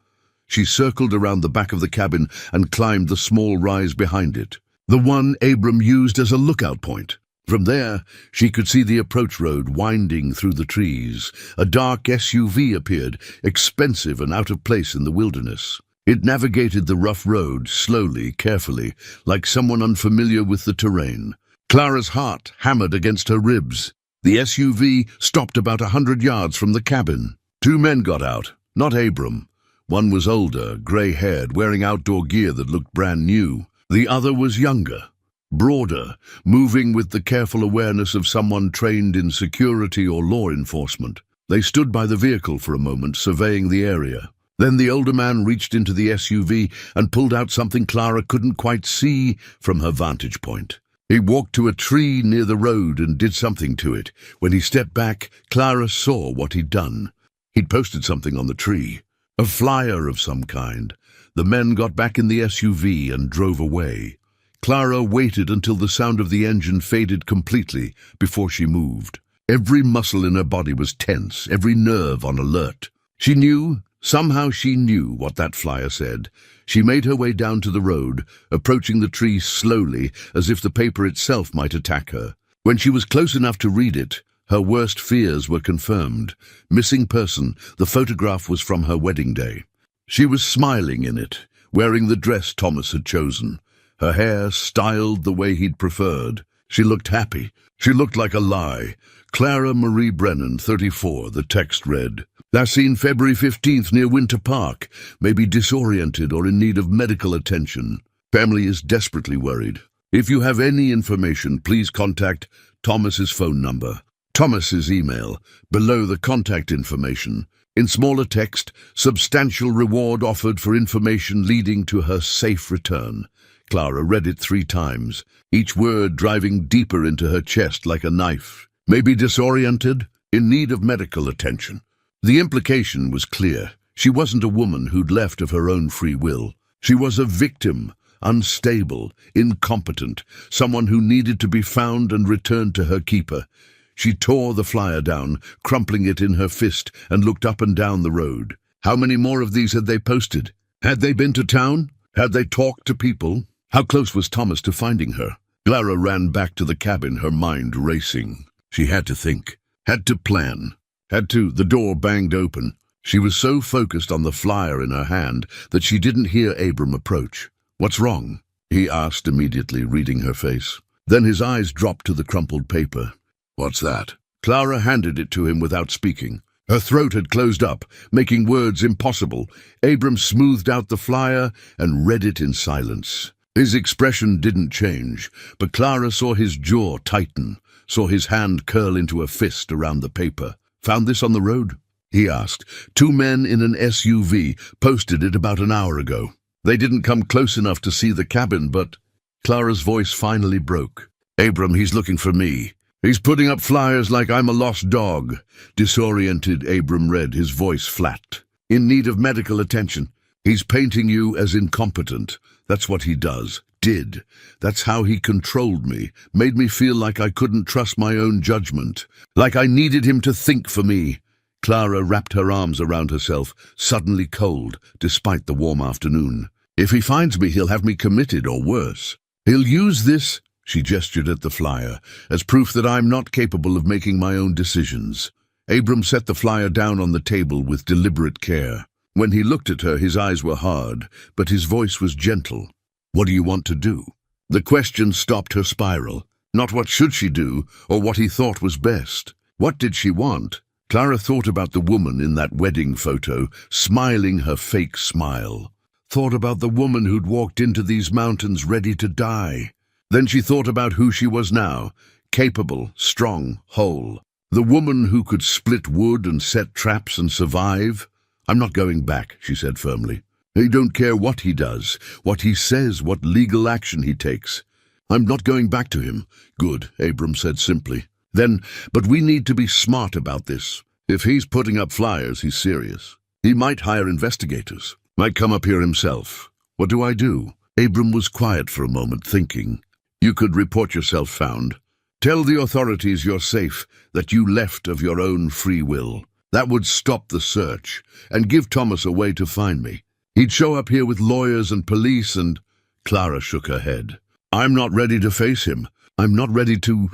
She circled around the back of the cabin and climbed the small rise behind it, the one Abram used as a lookout point. From there, she could see the approach road winding through the trees. A dark SUV appeared, expensive and out of place in the wilderness. It navigated the rough road slowly, carefully, like someone unfamiliar with the terrain. Clara's heart hammered against her ribs. The SUV stopped about 100 yards from the cabin. Two men got out, not Abram. One was older, grey-haired, wearing outdoor gear that looked brand new. The other was younger, broader, moving with the careful awareness of someone trained in security or law enforcement. They stood by the vehicle for a moment, surveying the area. Then the older man reached into the SUV and pulled out something Clara couldn't quite see from her vantage point. He walked to a tree near the road and did something to it. When he stepped back, Clara saw what he'd done. He'd posted something on the tree, a flyer of some kind. The men got back in the SUV and drove away. Clara waited until the sound of the engine faded completely before she moved. Every muscle in her body was tense, every nerve on alert. She knew, somehow she knew what that flyer said. She made her way down to the road, approaching the tree slowly, as if the paper itself might attack her. When she was close enough to read it, her worst fears were confirmed. Missing person, the photograph was from her wedding day. She was smiling in it, wearing the dress Thomas had chosen. Her hair styled the way he'd preferred. She looked happy. She looked like a lie. Clara Marie Brennan, 34, the text read. Last seen February 15th near Winter Park. May be disoriented or in need of medical attention. Family is desperately worried. If you have any information, please contact Thomas's phone number. Thomas's email, below the contact information. In smaller text, substantial reward offered for information leading to her safe return. Clara read it 3 times, each word driving deeper into her chest like a knife. May be disoriented, in need of medical attention. The implication was clear. She wasn't a woman who'd left of her own free will. She was a victim, unstable, incompetent, someone who needed to be found and returned to her keeper. She tore the flyer down, crumpling it in her fist, and looked up and down the road. How many more of these had they posted? Had they been to town? Had they talked to people? How close was Thomas to finding her? Clara ran back to the cabin, her mind racing. She had to think, had to plan. The door banged open. She was so focused on the flyer in her hand that she didn't hear Abram approach. What's wrong? He asked immediately, reading her face. Then his eyes dropped to the crumpled paper. What's that? Clara handed it to him without speaking. Her throat had closed up, making words impossible. Abram smoothed out the flyer and read it in silence. His expression didn't change, but Clara saw his jaw tighten, saw his hand curl into a fist around the paper. Found this on the road? He asked. 2 men in an SUV posted it about an hour ago. They didn't come close enough to see the cabin, but... Clara's voice finally broke. Abram, he's looking for me. He's putting up flyers like I'm a lost dog. Disoriented, Abram read, his voice flat. In need of medical attention. He's painting you as incompetent. That's what he does. Did. That's how he controlled me, made me feel like I couldn't trust my own judgment, like I needed him to think for me. Clara wrapped her arms around herself, suddenly cold, despite the warm afternoon. If he finds me, he'll have me committed or worse. He'll use this, she gestured at the flyer, as proof that I'm not capable of making my own decisions. Abram set the flyer down on the table with deliberate care. When he looked at her, his eyes were hard, but his voice was gentle. What do you want to do? The question stopped her spiral. Not what should she do, or what he thought was best. What did she want? Clara thought about the woman in that wedding photo, smiling her fake smile. Thought about the woman who'd walked into these mountains ready to die. Then she thought about who she was now, capable, strong, whole. The woman who could split wood and set traps and survive. "I'm not going back," she said firmly. "I don't care what he does, what he says, what legal action he takes. I'm not going back to him." "Good," Abram said simply. "Then, but we need to be smart about this. If he's putting up flyers, he's serious. He might hire investigators, might come up here himself. What do I do?" Abram was quiet for a moment, thinking. "You could report yourself found. Tell the authorities you're safe, that you left of your own free will. That would stop the search, and give Thomas a way to find me. He'd show up here with lawyers and police and—" Clara shook her head. "I'm not ready to face him. I'm not ready to—"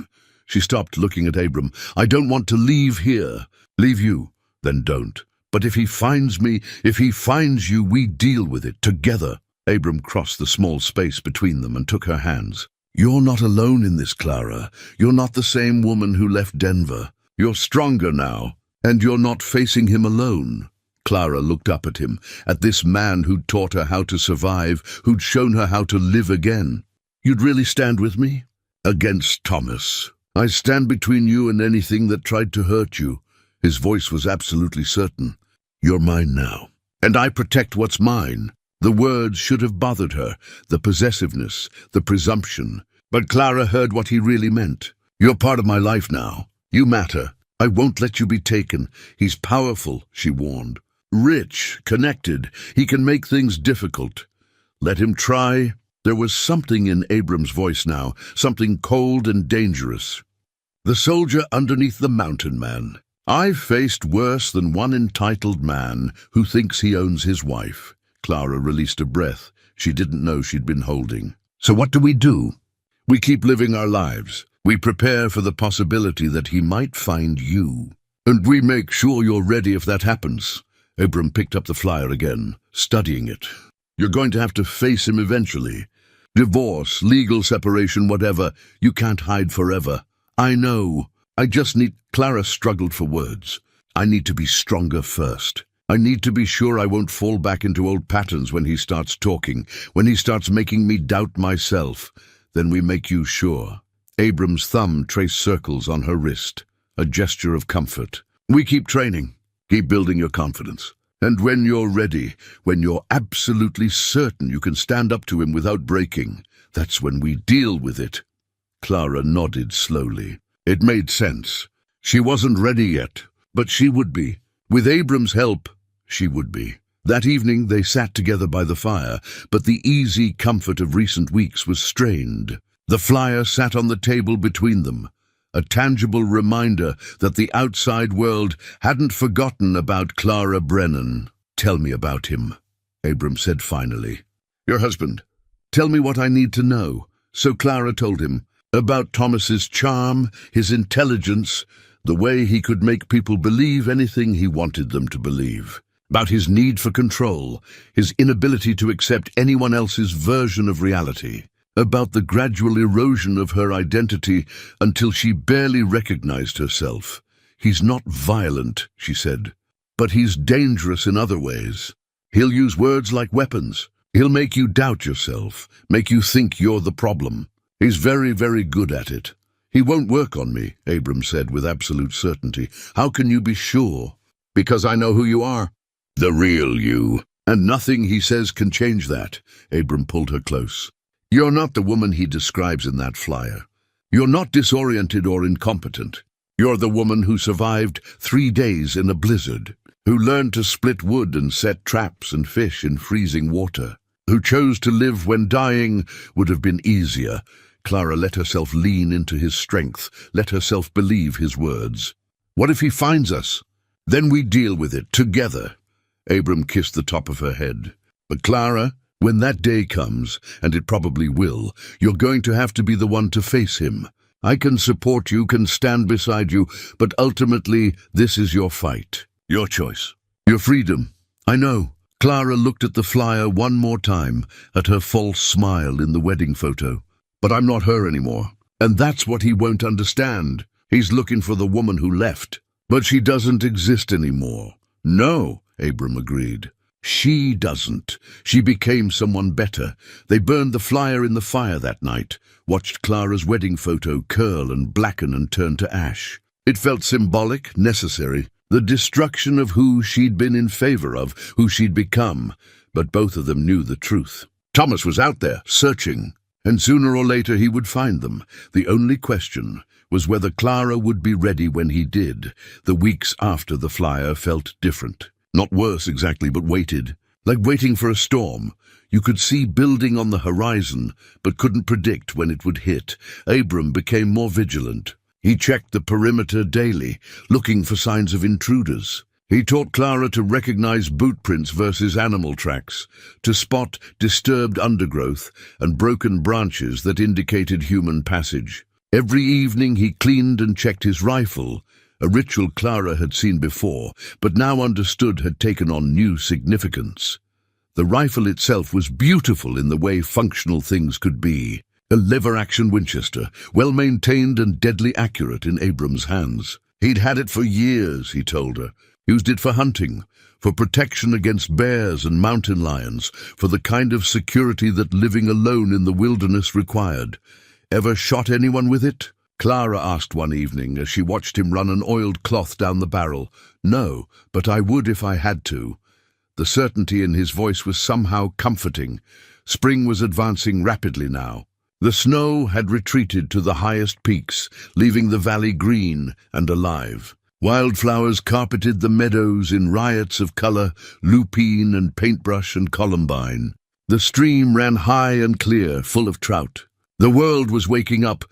She stopped, looking at Abram. "I don't want to leave here." "Leave you? Then don't. But if he finds me, if he finds you, we deal with it together." Abram crossed the small space between them and took her hands. "You're not alone in this, Clara. You're not the same woman who left Denver. You're stronger now, and you're not facing him alone." Clara looked up at him, at this man who'd taught her how to survive, who'd shown her how to live again. "You'd really stand with me?" "Against Thomas. I stand between you and anything that tried to hurt you." His voice was absolutely certain. "You're mine now, and I protect what's mine." The words should have bothered her, the possessiveness, the presumption. But Clara heard what he really meant. "You're part of my life now. You matter. I won't let you be taken. He's powerful," she warned. "Rich, connected. He can make things difficult. Let him try." There was something in Abram's voice now, something cold and dangerous. "The soldier underneath the mountain man. I've faced worse than one entitled man who thinks he owns his wife." Clara released a breath she didn't know she'd been holding. "So what do? We keep living our lives. We prepare for the possibility that he might find you. And we make sure you're ready if that happens." Abram picked up the flyer again, studying it. "You're going to have to face him eventually. Divorce, legal separation, whatever. You can't hide forever. I know. I just need—" Clara struggled for words. "I need to be stronger first. I need to be sure I won't fall back into old patterns when he starts talking, when he starts making me doubt myself. Then we make you sure." Abram's thumb traced circles on her wrist, a gesture of comfort. "We keep training. Keep building your confidence. And when you're ready, when you're absolutely certain you can stand up to him without breaking, that's when we deal with it." Clara nodded slowly. It made sense. She wasn't ready yet, but she would be. With Abram's help, she would be. That evening they sat together by the fire, but the easy comfort of recent weeks was strained. The flyer sat on the table between them, a tangible reminder that the outside world hadn't forgotten about Clara Brennan. "Tell me about him," Abram said finally. "Your husband. Tell me what I need to know." So Clara told him about Thomas's charm, his intelligence, the way he could make people believe anything he wanted them to believe. About his need for control, his inability to accept anyone else's version of reality. About the gradual erosion of her identity until she barely recognized herself. "He's not violent," she said, "but he's dangerous in other ways. He'll use words like weapons. He'll make you doubt yourself, make you think you're the problem. He's very, very good at it." "He won't work on me," Abram said with absolute certainty. "How can you be sure?" "Because I know who you are. The real you. And nothing he says can change that." Abram pulled her close. "You're not the woman he describes in that flyer. You're not disoriented or incompetent. You're the woman who survived 3 days in a blizzard, who learned to split wood and set traps and fish in freezing water, who chose to live when dying would have been easier." Clara let herself lean into his strength, let herself believe his words. "What if he finds us? Then we deal with it together." Abram kissed the top of her head. "But Clara, when that day comes, and it probably will, you're going to have to be the one to face him. I can support you, can stand beside you, but ultimately this is your fight, your choice, your freedom." "I know." Clara looked at the flyer one more time, at her false smile in the wedding photo. "But I'm not her anymore. And that's what he won't understand. He's looking for the woman who left. But she doesn't exist anymore. No, Abram agreed. She doesn't. She became someone better. They burned the flyer in the fire that night, watched Clara's wedding photo curl and blacken and turn to ash. It felt symbolic, necessary, the destruction of who she'd been in favor of, who she'd become. But both of them knew the truth. Thomas was out there, searching, and sooner or later he would find them. The only question was whether Clara would be ready when he did. The weeks after the flyer felt different. Not worse exactly, but weighted. Like waiting for a storm. You could see building on the horizon, but couldn't predict when it would hit. Abram became more vigilant. He checked the perimeter daily, looking for signs of intruders. He taught Clara to recognize boot prints versus animal tracks, to spot disturbed undergrowth and broken branches that indicated human passage. Every evening he cleaned and checked his rifle, a ritual Clara had seen before, but now understood had taken on new significance. The rifle itself was beautiful in the way functional things could be. A lever-action Winchester, well-maintained and deadly accurate in Abram's hands. He'd had it for years, he told her. Used it for hunting, for protection against bears and mountain lions, for the kind of security that living alone in the wilderness required. Ever shot anyone with it? Clara asked one evening as she watched him run an oiled cloth down the barrel. No, but I would if I had to. The certainty in his voice was somehow comforting. Spring was advancing rapidly now. The snow had retreated to the highest peaks, leaving the valley green and alive. Wildflowers carpeted the meadows in riots of color, lupine and paintbrush and columbine. The stream ran high and clear, full of trout. The world was waking up,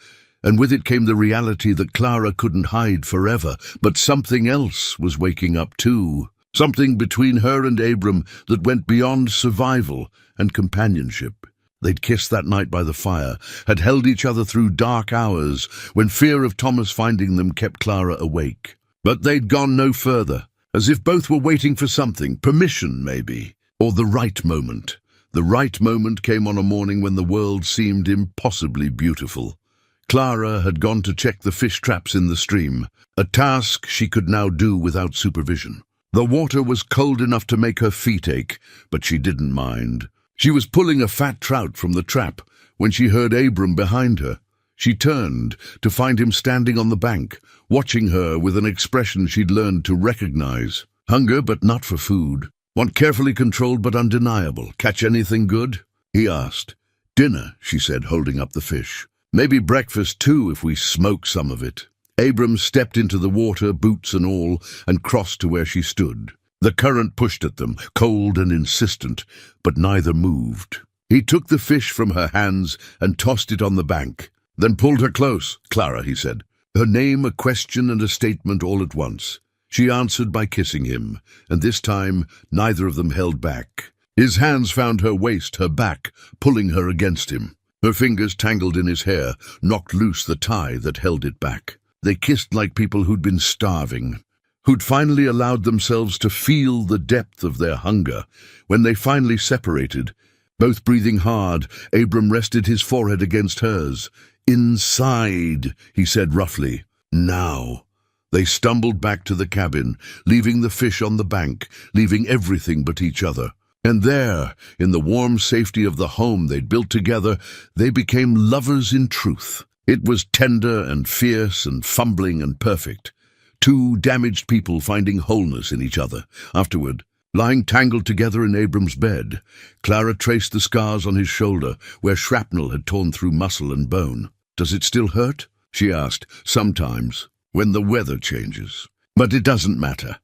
and with it came the reality that Clara couldn't hide forever, but something else was waking up too. Something between her and Abram that went beyond survival and companionship. They'd kissed that night by the fire, had held each other through dark hours when fear of Thomas finding them kept Clara awake. But they'd gone no further, as if both were waiting for something, permission maybe, or the right moment. The right moment came on a morning when the world seemed impossibly beautiful. Clara had gone to check the fish traps in the stream, a task she could now do without supervision. The water was cold enough to make her feet ache, but she didn't mind. She was pulling a fat trout from the trap when she heard Abram behind her. She turned to find him standing on the bank, watching her with an expression she'd learned to recognize. Hunger, but not for food. Want carefully controlled but undeniable. Catch anything good? He asked. Dinner, she said, holding up the fish. Maybe breakfast too, if we smoke some of it. Abram stepped into the water, boots and all, and crossed to where she stood. The current pushed at them, cold and insistent, but neither moved. He took the fish from her hands and tossed it on the bank, then pulled her close. Clara, he said. Her name, a question and a statement all at once. She answered by kissing him, and this time neither of them held back. His hands found her waist, her back, pulling her against him. Her fingers tangled in his hair, knocked loose the tie that held it back. They kissed like people who'd been starving, who'd finally allowed themselves to feel the depth of their hunger. When they finally separated, both breathing hard, Abram rested his forehead against hers. Inside, he said roughly. Now. They stumbled back to the cabin, leaving the fish on the bank, leaving everything but each other. And there, in the warm safety of the home they'd built together, they became lovers in truth. It was tender and fierce and fumbling and perfect. Two damaged people finding wholeness in each other. Afterward, lying tangled together in Abram's bed, Clara traced the scars on his shoulder, where shrapnel had torn through muscle and bone. Does it still hurt? She asked. Sometimes, when the weather changes. But it doesn't matter.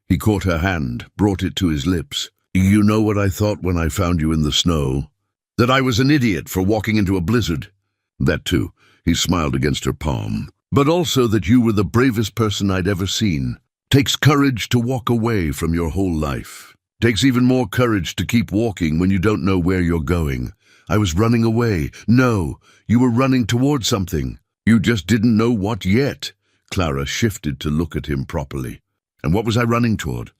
He caught her hand, brought it to his lips. You know what I thought when I found you in the snow? That I was an idiot for walking into a blizzard. That too. He smiled against her palm. But also that you were the bravest person I'd ever seen. Takes courage to walk away from your whole life. Takes even more courage to keep walking when you don't know where you're going. I was running away. No, you were running toward something. You just didn't know what yet. Clara shifted to look at him properly. And what was I running toward?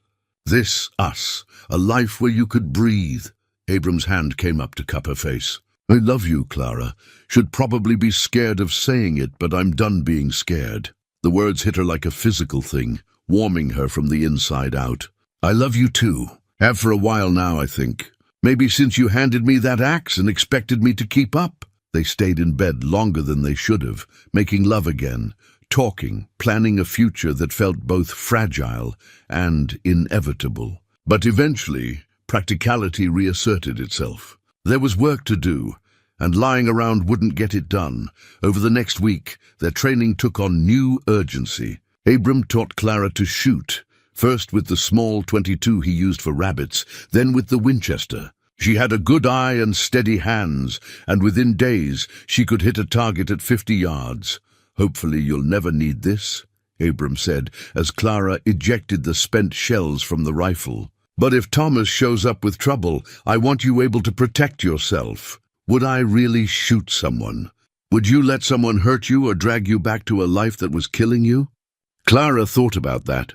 This, us. A life where you could breathe. Abram's hand came up to cup her face. I love you, Clara. Should probably be scared of saying it, but I'm done being scared. The words hit her like a physical thing. warming her from the inside out. I love you too. Have for a while now, I think. Maybe since you handed me that axe and expected me to keep up. They stayed in bed longer than they should have, making love again, talking, planning a future that felt both fragile and inevitable. But eventually, practicality reasserted itself. There was work to do, and lying around wouldn't get it done. Over the next week, their training took on new urgency. Abram taught Clara to shoot, first with the small .22 he used for rabbits, then with the Winchester. She had a good eye and steady hands, and within days she could hit a target at 50 yards. Hopefully you'll never need this, Abram said, as Clara ejected the spent shells from the rifle. But if Thomas shows up with trouble, I want you able to protect yourself. Would I really shoot someone? Would you let someone hurt you or drag you back to a life that was killing you? Clara thought about that,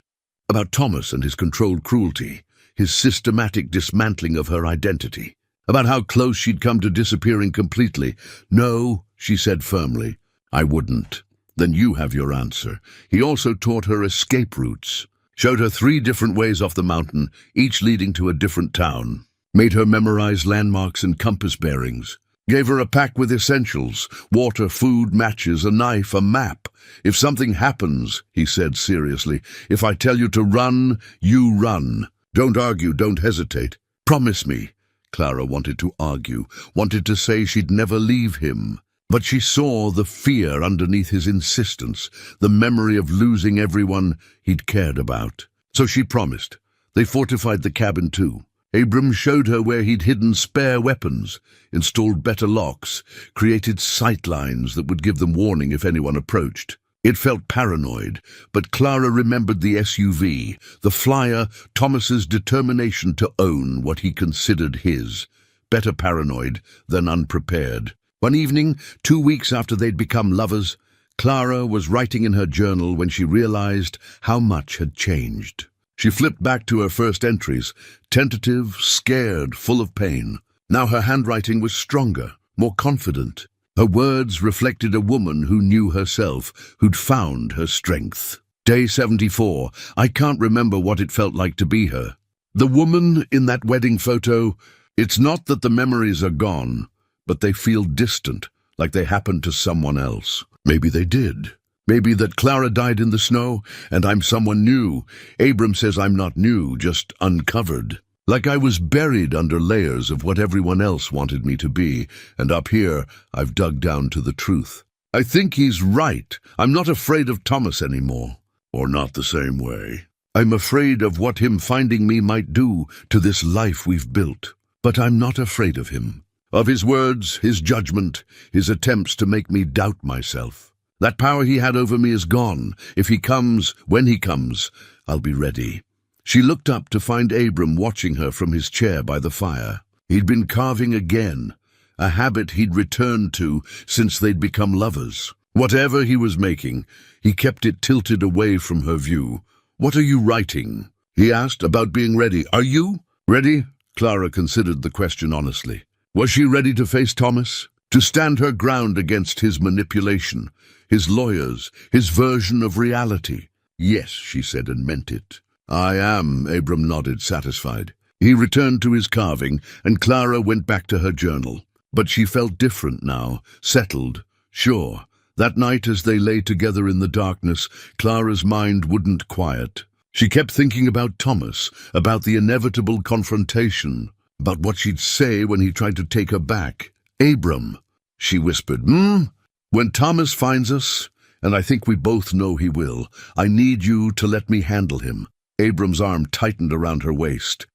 about Thomas and his controlled cruelty, his systematic dismantling of her identity, about how close she'd come to disappearing completely. No, she said firmly, I wouldn't. Then you have your answer. He also taught her escape routes, showed her 3 different ways off the mountain, each leading to a different town, made her memorize landmarks and compass bearings, gave her a pack with essentials, water, food, matches, a knife, a map. If something happens, he said seriously, if I tell you to run, you run. Don't argue, don't hesitate. Promise me. Clara wanted to argue, wanted to say she'd never leave him. But she saw the fear underneath his insistence, the memory of losing everyone he'd cared about. So she promised. They fortified the cabin too. Abram showed her where he'd hidden spare weapons, installed better locks, created sight lines that would give them warning if anyone approached. It felt paranoid, but Clara remembered the SUV, the flyer, Thomas's determination to own what he considered his. Better paranoid than unprepared. One evening, 2 weeks after they'd become lovers, Clara was writing in her journal when she realized how much had changed. She flipped back to her first entries, tentative, scared, full of pain. Now her handwriting was stronger, more confident. Her words reflected a woman who knew herself, who'd found her strength. Day 74. I can't remember what it felt like to be her. The woman in that wedding photo, it's not that the memories are gone, but they feel distant, like they happened to someone else. Maybe they did. Maybe that Clara died in the snow, and I'm someone new. Abram says I'm not new, just uncovered. Like I was buried under layers of what everyone else wanted me to be, and up here I've dug down to the truth. I think he's right. I'm not afraid of Thomas anymore. Or not the same way. I'm afraid of what him finding me might do to this life we've built. But I'm not afraid of him. Of his words, his judgment, his attempts to make me doubt myself. That power he had over me is gone. If he comes, when he comes, I'll be ready. She looked up to find Abram watching her from his chair by the fire. He'd been carving again, a habit he'd returned to since they'd become lovers. Whatever he was making, he kept it tilted away from her view. What are you writing? He asked, about being ready. Are you? Ready? Clara considered the question honestly. Was she ready to face Thomas? To stand her ground against his manipulation, his lawyers, his version of reality? Yes, she said, and meant it. I am, Abram nodded, satisfied. He returned to his carving, and Clara went back to her journal. But she felt different now, settled, sure. That night as they lay together in the darkness, Clara's mind wouldn't quiet. She kept thinking about Thomas, about the inevitable confrontation, about what she'd say when he tried to take her back. Abram, she whispered, When Thomas finds us, and I think we both know he will, I need you to let me handle him. Abram's arm tightened around her waist.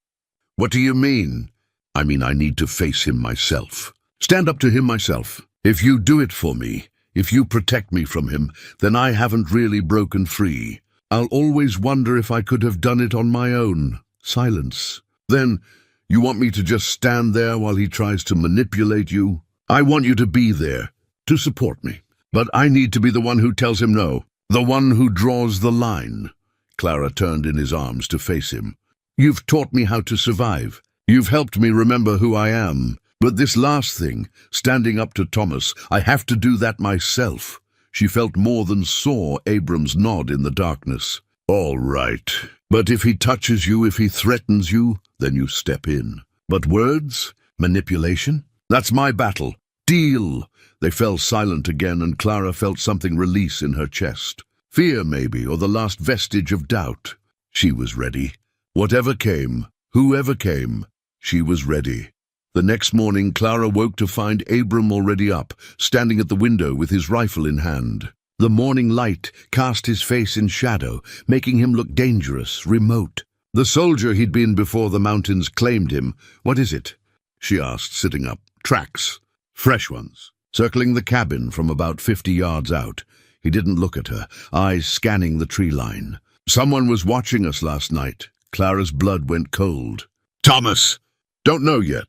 What do you mean? I mean I need to face him myself. Stand up to him myself. If you do it for me, if you protect me from him, then I haven't really broken free. I'll always wonder if I could have done it on my own. Silence. Then, you want me to just stand there while he tries to manipulate you? I want you to be there, to support me. But I need to be the one who tells him no, the one who draws the line. Clara turned in his arms to face him. You've taught me how to survive. You've helped me remember who I am. But this last thing, standing up to Thomas, I have to do that myself. She felt more than saw Abram's nod in the darkness. All right. But if he touches you, if he threatens you, then you step in. But words? Manipulation? That's my battle. Deal! They fell silent again, and Clara felt something release in her chest. Fear, maybe, or the last vestige of doubt. She was ready. Whatever came, whoever came, she was ready. The next morning, Clara woke to find Abram already up, standing at the window with his rifle in hand. The morning light cast his face in shadow, making him look dangerous, remote. The soldier he'd been before the mountains claimed him. "What is it?" she asked, sitting up. "Tracks. Fresh ones." Circling the cabin from about 50 yards out. He didn't look at her, eyes scanning the tree line. "Someone was watching us last night." Clara's blood went cold. "Thomas!" "Don't know yet.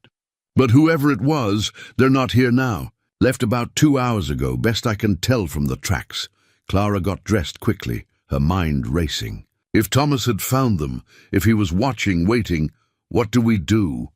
But whoever it was, they're not here now. Left about 2 hours ago, best I can tell from the tracks." Clara got dressed quickly, her mind racing. If Thomas had found them, if he was watching, waiting, what do we do?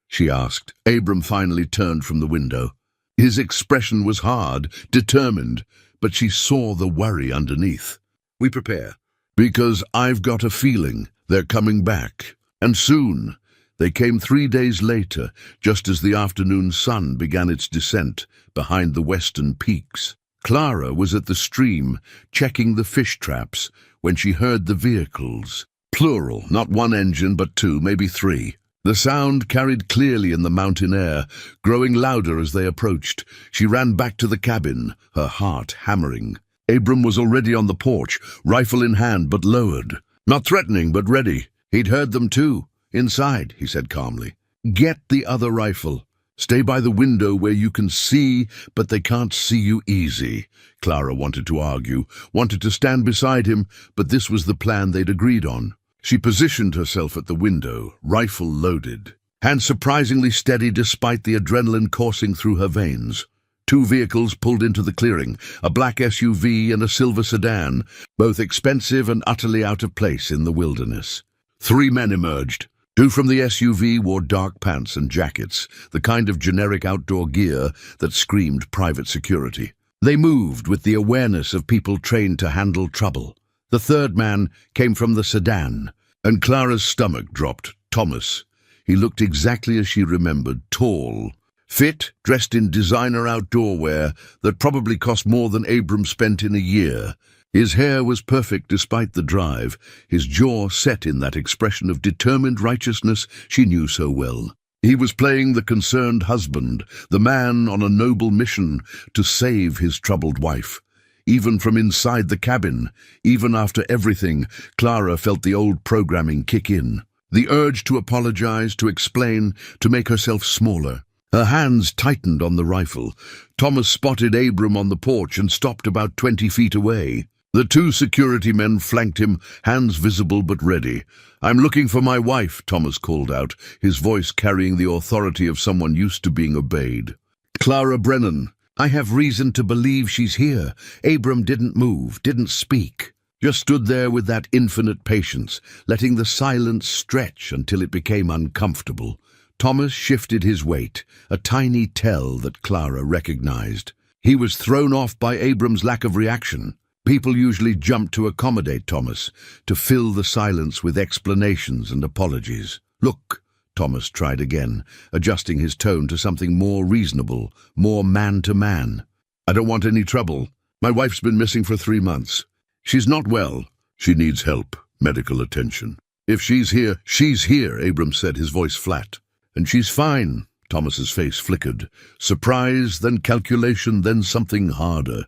She asked. Abram finally turned from the window. His expression was hard, determined, but she saw the worry underneath. "We prepare. Because I've got a feeling they're coming back. And soon." They came 3 days later, just as the afternoon sun began its descent behind the western peaks. Clara was at the stream, checking the fish traps, when she heard the vehicles. Plural, not one engine, but 2, maybe 3. The sound carried clearly in the mountain air, growing louder as they approached. She ran back to the cabin, her heart hammering. Abram was already on the porch, rifle in hand but lowered. Not threatening, but ready. He'd heard them too. "Inside," he said calmly. "Get the other rifle. Stay by the window where you can see, but they can't see you easy." Clara wanted to argue, wanted to stand beside him, but this was the plan they'd agreed on. She positioned herself at the window, rifle loaded. Hand surprisingly steady despite the adrenaline coursing through her veins. 2 vehicles pulled into the clearing, a black SUV and a silver sedan, both expensive and utterly out of place in the wilderness. 3 men emerged. 2 from the SUV wore dark pants and jackets, the kind of generic outdoor gear that screamed private security. They moved with the awareness of people trained to handle trouble. The 3rd man came from the sedan, and Clara's stomach dropped. Thomas. He looked exactly as she remembered, tall, fit, dressed in designer outdoor wear that probably cost more than Abram spent in a year. His hair was perfect despite the drive, his jaw set in that expression of determined righteousness she knew so well. He was playing the concerned husband, the man on a noble mission to save his troubled wife. Even from inside the cabin, even after everything, Clara felt the old programming kick in. The urge to apologize, to explain, to make herself smaller. Her hands tightened on the rifle. Thomas spotted Abram on the porch and stopped about 20 feet away. The 2 security men flanked him, hands visible but ready. "I'm looking for my wife," Thomas called out, his voice carrying the authority of someone used to being obeyed. "Clara Brennan. I have reason to believe she's here." Abram didn't move, didn't speak. Just stood there with that infinite patience, letting the silence stretch until it became uncomfortable. Thomas shifted his weight, a tiny tell that Clara recognized. He was thrown off by Abram's lack of reaction. People usually jumped to accommodate Thomas, to fill the silence with explanations and apologies. "Look," Thomas tried again, adjusting his tone to something more reasonable, more man-to-man. "I don't want any trouble. My wife's been missing for 3 months. She's not well. She needs help, medical attention. If she's here, she's here," Abram said, his voice flat. "And she's fine." Thomas's face flickered. Surprise, then calculation, then something harder.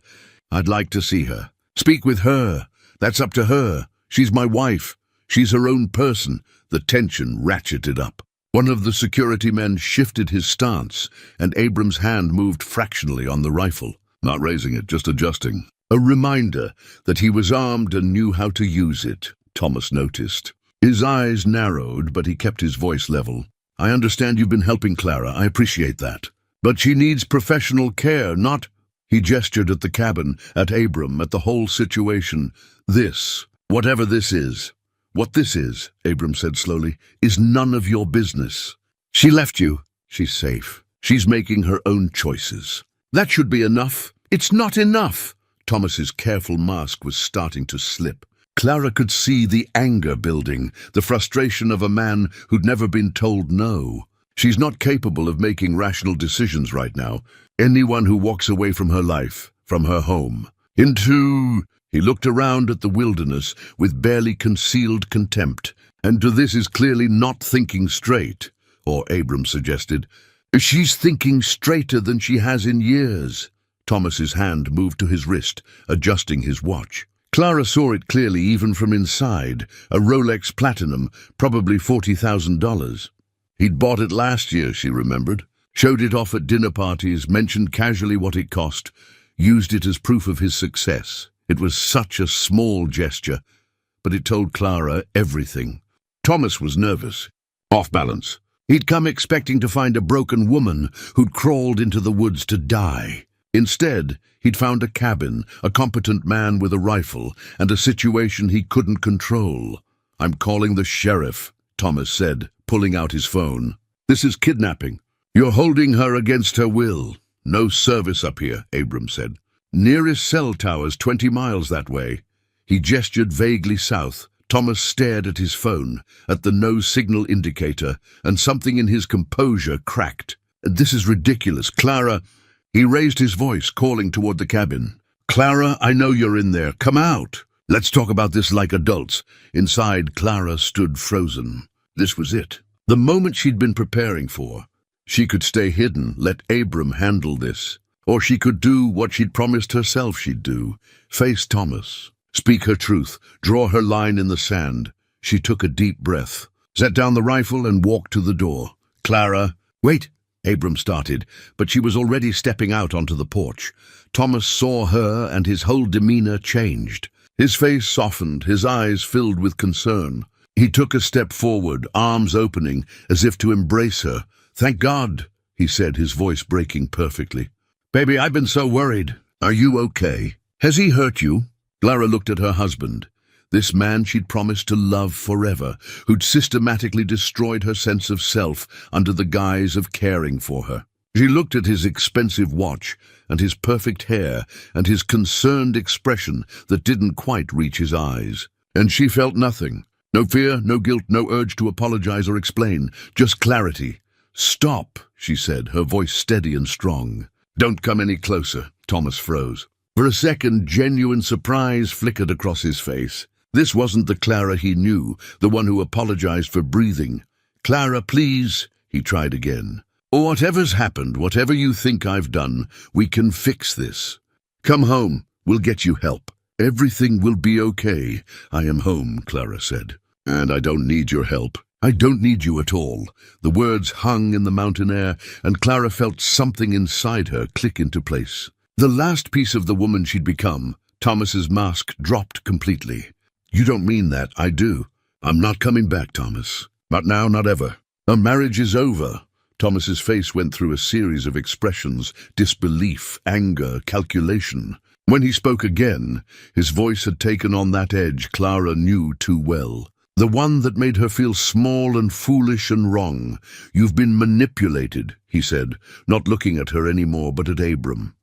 "I'd like to see her. Speak with her. That's up to her. She's my wife. She's her own person." The tension ratcheted up. One of the security men shifted his stance, and Abram's hand moved fractionally on the rifle. Not raising it, just adjusting. A reminder that he was armed and knew how to use it, Thomas noticed. His eyes narrowed, but he kept his voice level. "I understand you've been helping Clara. I appreciate that. But she needs professional care, not—" He gestured at the cabin, at Abram, at the whole situation. "This, whatever this is, what this is," Abram said slowly, "is none of your business. She left you. She's safe. She's making her own choices. That should be enough." "It's not enough." Thomas's careful mask was starting to slip. Clara could see the anger building, the frustration of a man who'd never been told no. She's not capable of making rational decisions right now. Anyone who walks away from her life, from her home, He looked around at the wilderness with barely concealed contempt. And to this is clearly not thinking straight, or Abram suggested. She's thinking straighter than she has in years. Thomas's hand moved to his wrist, adjusting his watch. Clara saw it clearly even from inside, a Rolex Platinum, probably $40,000. He'd bought it last year, she remembered. Showed it off at dinner parties, mentioned casually what it cost, used it as proof of his success. It was such a small gesture, but it told Clara everything. Thomas was nervous, off balance. He'd come expecting to find a broken woman who'd crawled into the woods to die. Instead, he'd found a cabin, a competent man with a rifle, and a situation he couldn't control. "I'm calling the sheriff," Thomas said, pulling out his phone. "This is kidnapping. You're holding her against her will." "No service up here," Abram said. "Nearest cell tower's 20 miles that way." He gestured vaguely south. Thomas stared at his phone, at the no signal indicator, and something in his composure cracked. "This is ridiculous, Clara." He raised his voice, calling toward the cabin. "Clara, I know you're in there. Come out. Let's talk about this like adults." Inside, Clara stood frozen. This was it. The moment she'd been preparing for. She could stay hidden, let Abram handle this. Or she could do what she'd promised herself she'd do, face Thomas. Speak her truth, draw her line in the sand. She took a deep breath, set down the rifle and walked to the door. "Clara." "Wait," Abram started, but she was already stepping out onto the porch. Thomas saw her and his whole demeanor changed. His face softened, his eyes filled with concern. He took a step forward, arms opening, as if to embrace her. "Thank God," he said, his voice breaking perfectly. "Baby, I've been so worried. Are you okay? Has he hurt you?" Clara looked at her husband, this man she'd promised to love forever, who'd systematically destroyed her sense of self under the guise of caring for her. She looked at his expensive watch, and his perfect hair, and his concerned expression that didn't quite reach his eyes. And she felt nothing. No fear, no guilt, no urge to apologize or explain, just clarity. "Stop," she said, her voice steady and strong. "Don't come any closer." Thomas froze. For a second, genuine surprise flickered across his face. This wasn't the Clara he knew, the one who apologized for breathing. "Clara, please," he tried again. "Whatever's happened, whatever you think I've done, we can fix this. Come home, we'll get you help. Everything will be okay. I am home," Clara said. "And I don't need your help. I don't need you at all." The words hung in the mountain air, and Clara felt something inside her click into place. The last piece of the woman she'd become, Thomas's mask dropped completely. "You don't mean that." "I do. I'm not coming back, Thomas. Not now, not ever. Our marriage is over." Thomas's face went through a series of expressions, disbelief, anger, calculation. When he spoke again, his voice had taken on that edge Clara knew too well. The one that made her feel small and foolish and wrong. "You've been manipulated," he said, not looking at her anymore but at Abram.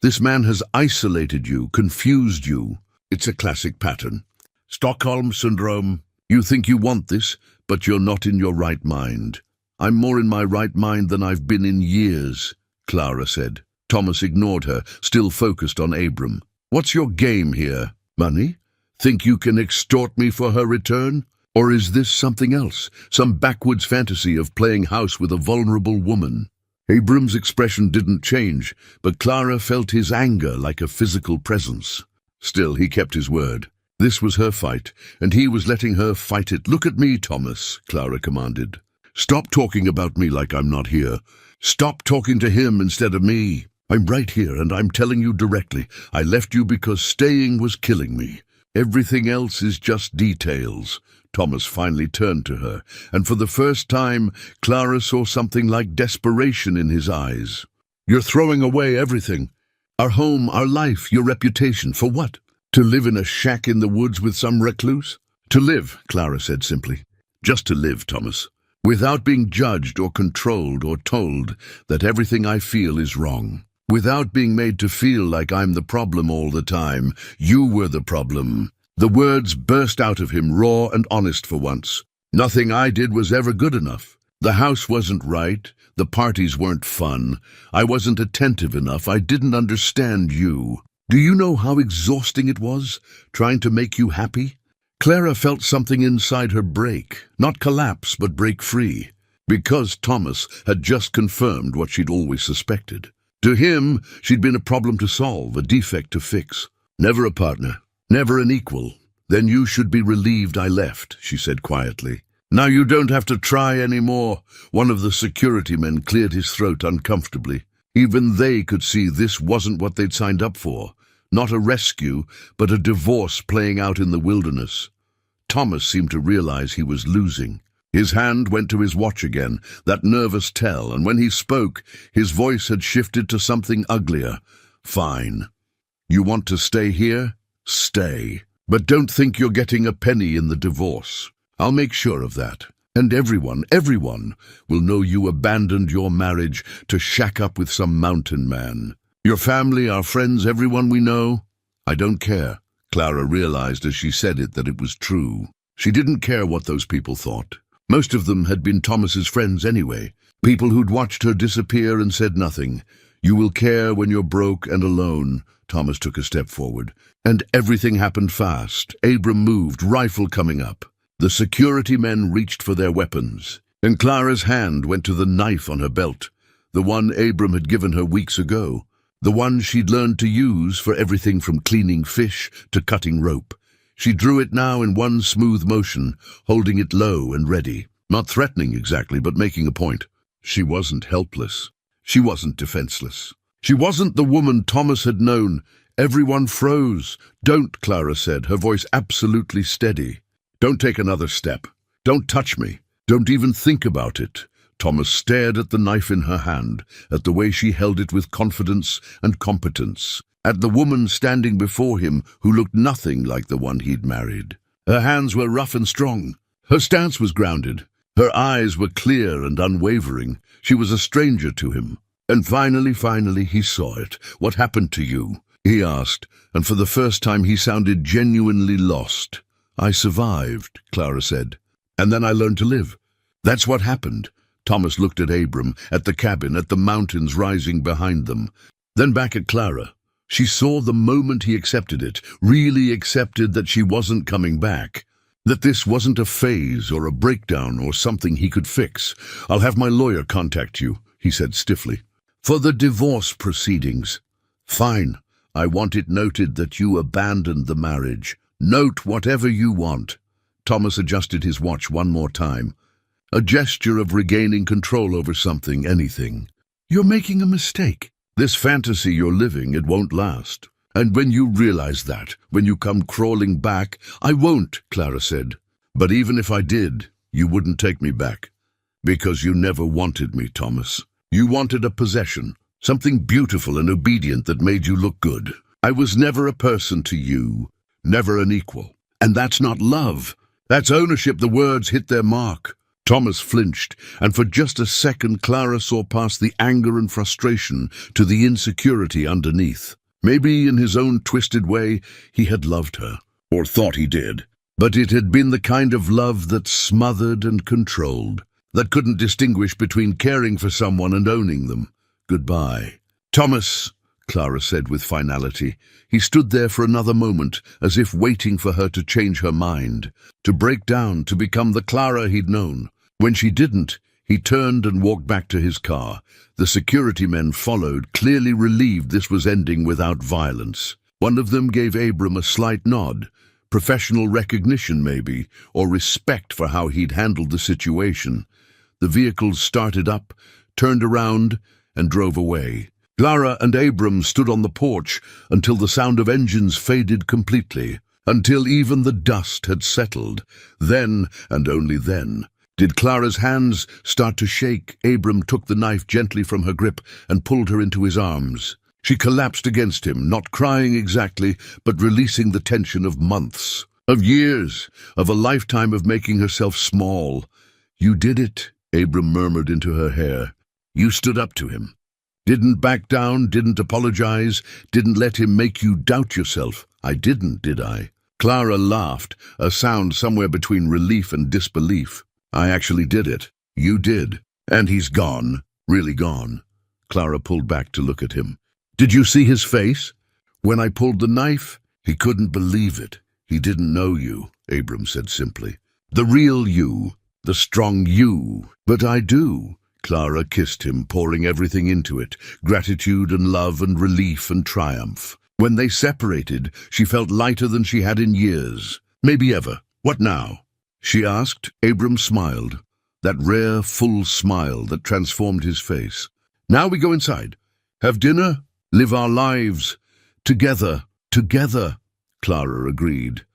"This man has isolated you, confused you. It's a classic pattern. Stockholm Syndrome. You think you want this, but you're not in your right mind." "I'm more in my right mind than I've been in years," Clara said. Thomas ignored her, still focused on Abram. "What's your game here? Money? Think you can extort me for her return? Or is this something else, some backwoods fantasy of playing house with a vulnerable woman?" Abram's expression didn't change, but Clara felt his anger like a physical presence. Still, he kept his word. This was her fight, and he was letting her fight it. "Look at me, Thomas," Clara commanded. "Stop talking about me like I'm not here. Stop talking to him instead of me. I'm right here, and I'm telling you directly. I left you because staying was killing me. Everything else is just details." Thomas finally turned to her, and for the first time, Clara saw something like desperation in his eyes. "You're throwing away everything. Our home, our life, your reputation. For what? To live in a shack in the woods with some recluse?" "To live," Clara said simply. "Just to live, Thomas. Without being judged or controlled or told that everything I feel is wrong. Without being made to feel like I'm the problem all the time. You were the problem." The words burst out of him, raw and honest for once. Nothing I did was ever good enough. The house wasn't right. The parties weren't fun. I wasn't attentive enough. I didn't understand you. Do you know how exhausting it was, trying to make you happy? Clara felt something inside her break, not collapse, but break free, because Thomas had just confirmed what she'd always suspected. To him, she'd been a problem to solve, a defect to fix. Never a partner, never an equal. Then you should be relieved I left, she said quietly. Now you don't have to try anymore. One of the security men cleared his throat uncomfortably. Even they could see this wasn't what they'd signed up for. Not a rescue, but a divorce playing out in the wilderness. Thomas seemed to realize he was losing. His hand went to his watch again, that nervous tell, and when he spoke, his voice had shifted to something uglier. Fine. You want to stay here? Stay. But don't think you're getting a penny in the divorce. I'll make sure of that. And everyone will know you abandoned your marriage to shack up with some mountain man. Your family, our friends, everyone we know? I don't care. Clara realized as she said it that it was true. She didn't care what those people thought. Most of them had been Thomas's friends anyway, people who'd watched her disappear and said nothing. You will care when you're broke and alone. Thomas took a step forward. And everything happened fast. Abram moved, rifle coming up. The security men reached for their weapons. And Clara's hand went to the knife on her belt, the one Abram had given her weeks ago, the one she'd learned to use for everything from cleaning fish to cutting rope. She drew it now in one smooth motion, holding it low and ready. Not threatening exactly, but making a point. She wasn't helpless. She wasn't defenseless. She wasn't the woman Thomas had known. Everyone froze. Don't, Clara said, her voice absolutely steady. Don't take another step. Don't touch me. Don't even think about it. Thomas stared at the knife in her hand, at the way she held it with confidence and competence, at the woman standing before him who looked nothing like the one he'd married. Her hands were rough and strong. Her stance was grounded. Her eyes were clear and unwavering. She was a stranger to him. And finally, he saw it. What happened to you? He asked, and for the first time he sounded genuinely lost. I survived, Clara said. And then I learned to live. That's what happened. Thomas looked at Abram, at the cabin, at the mountains rising behind them. Then back at Clara. She saw the moment he accepted it, really accepted that she wasn't coming back. That this wasn't a phase or a breakdown or something he could fix. I'll have my lawyer contact you, he said stiffly. For the divorce proceedings. Fine. I want it noted that you abandoned the marriage. Note whatever you want. Thomas adjusted his watch one more time. A gesture of regaining control over something, anything. You're making a mistake. This fantasy you're living, it won't last. And when you realize that, when you come crawling back, I won't, Clara said. But even if I did, you wouldn't take me back. Because you never wanted me, Thomas. You wanted a possession, something beautiful and obedient that made you look good. I was never a person to you, never an equal. And that's not love. That's ownership. The words hit their mark. Thomas flinched, and for just a second Clara saw past the anger and frustration to the insecurity underneath. Maybe in his own twisted way he had loved her, or thought he did. But it had been the kind of love that smothered and controlled, that couldn't distinguish between caring for someone and owning them. Goodbye. Thomas, Clara said with finality. He stood there for another moment, as if waiting for her to change her mind, to break down, to become the Clara he'd known. When she didn't, he turned and walked back to his car. The security men followed, clearly relieved this was ending without violence. One of them gave Abram a slight nod, professional recognition maybe, or respect for how he'd handled the situation. The vehicles started up, turned around, and drove away. Clara and Abram stood on the porch until the sound of engines faded completely, until even the dust had settled. Then, and only then, did Clara's hands start to shake. Abram took the knife gently from her grip and pulled her into his arms. She collapsed against him, not crying exactly, but releasing the tension of months, of years, of a lifetime of making herself small. You did it, Abram murmured into her hair. You stood up to him. Didn't back down, didn't apologize, didn't let him make you doubt yourself. I didn't, did I? Clara laughed, a sound somewhere between relief and disbelief. I actually did it. You did. And he's gone. Really gone. Clara pulled back to look at him. Did you see his face? When I pulled the knife, he couldn't believe it. He didn't know you, Abram said simply. The real you. The strong you. But I do. Clara kissed him, pouring everything into it, gratitude and love and relief and triumph. When they separated, she felt lighter than she had in years. Maybe ever. What now? She asked. Abram smiled. That rare, full smile that transformed his face. Now we go inside. Have dinner. Live our lives. Together. Together. Clara agreed.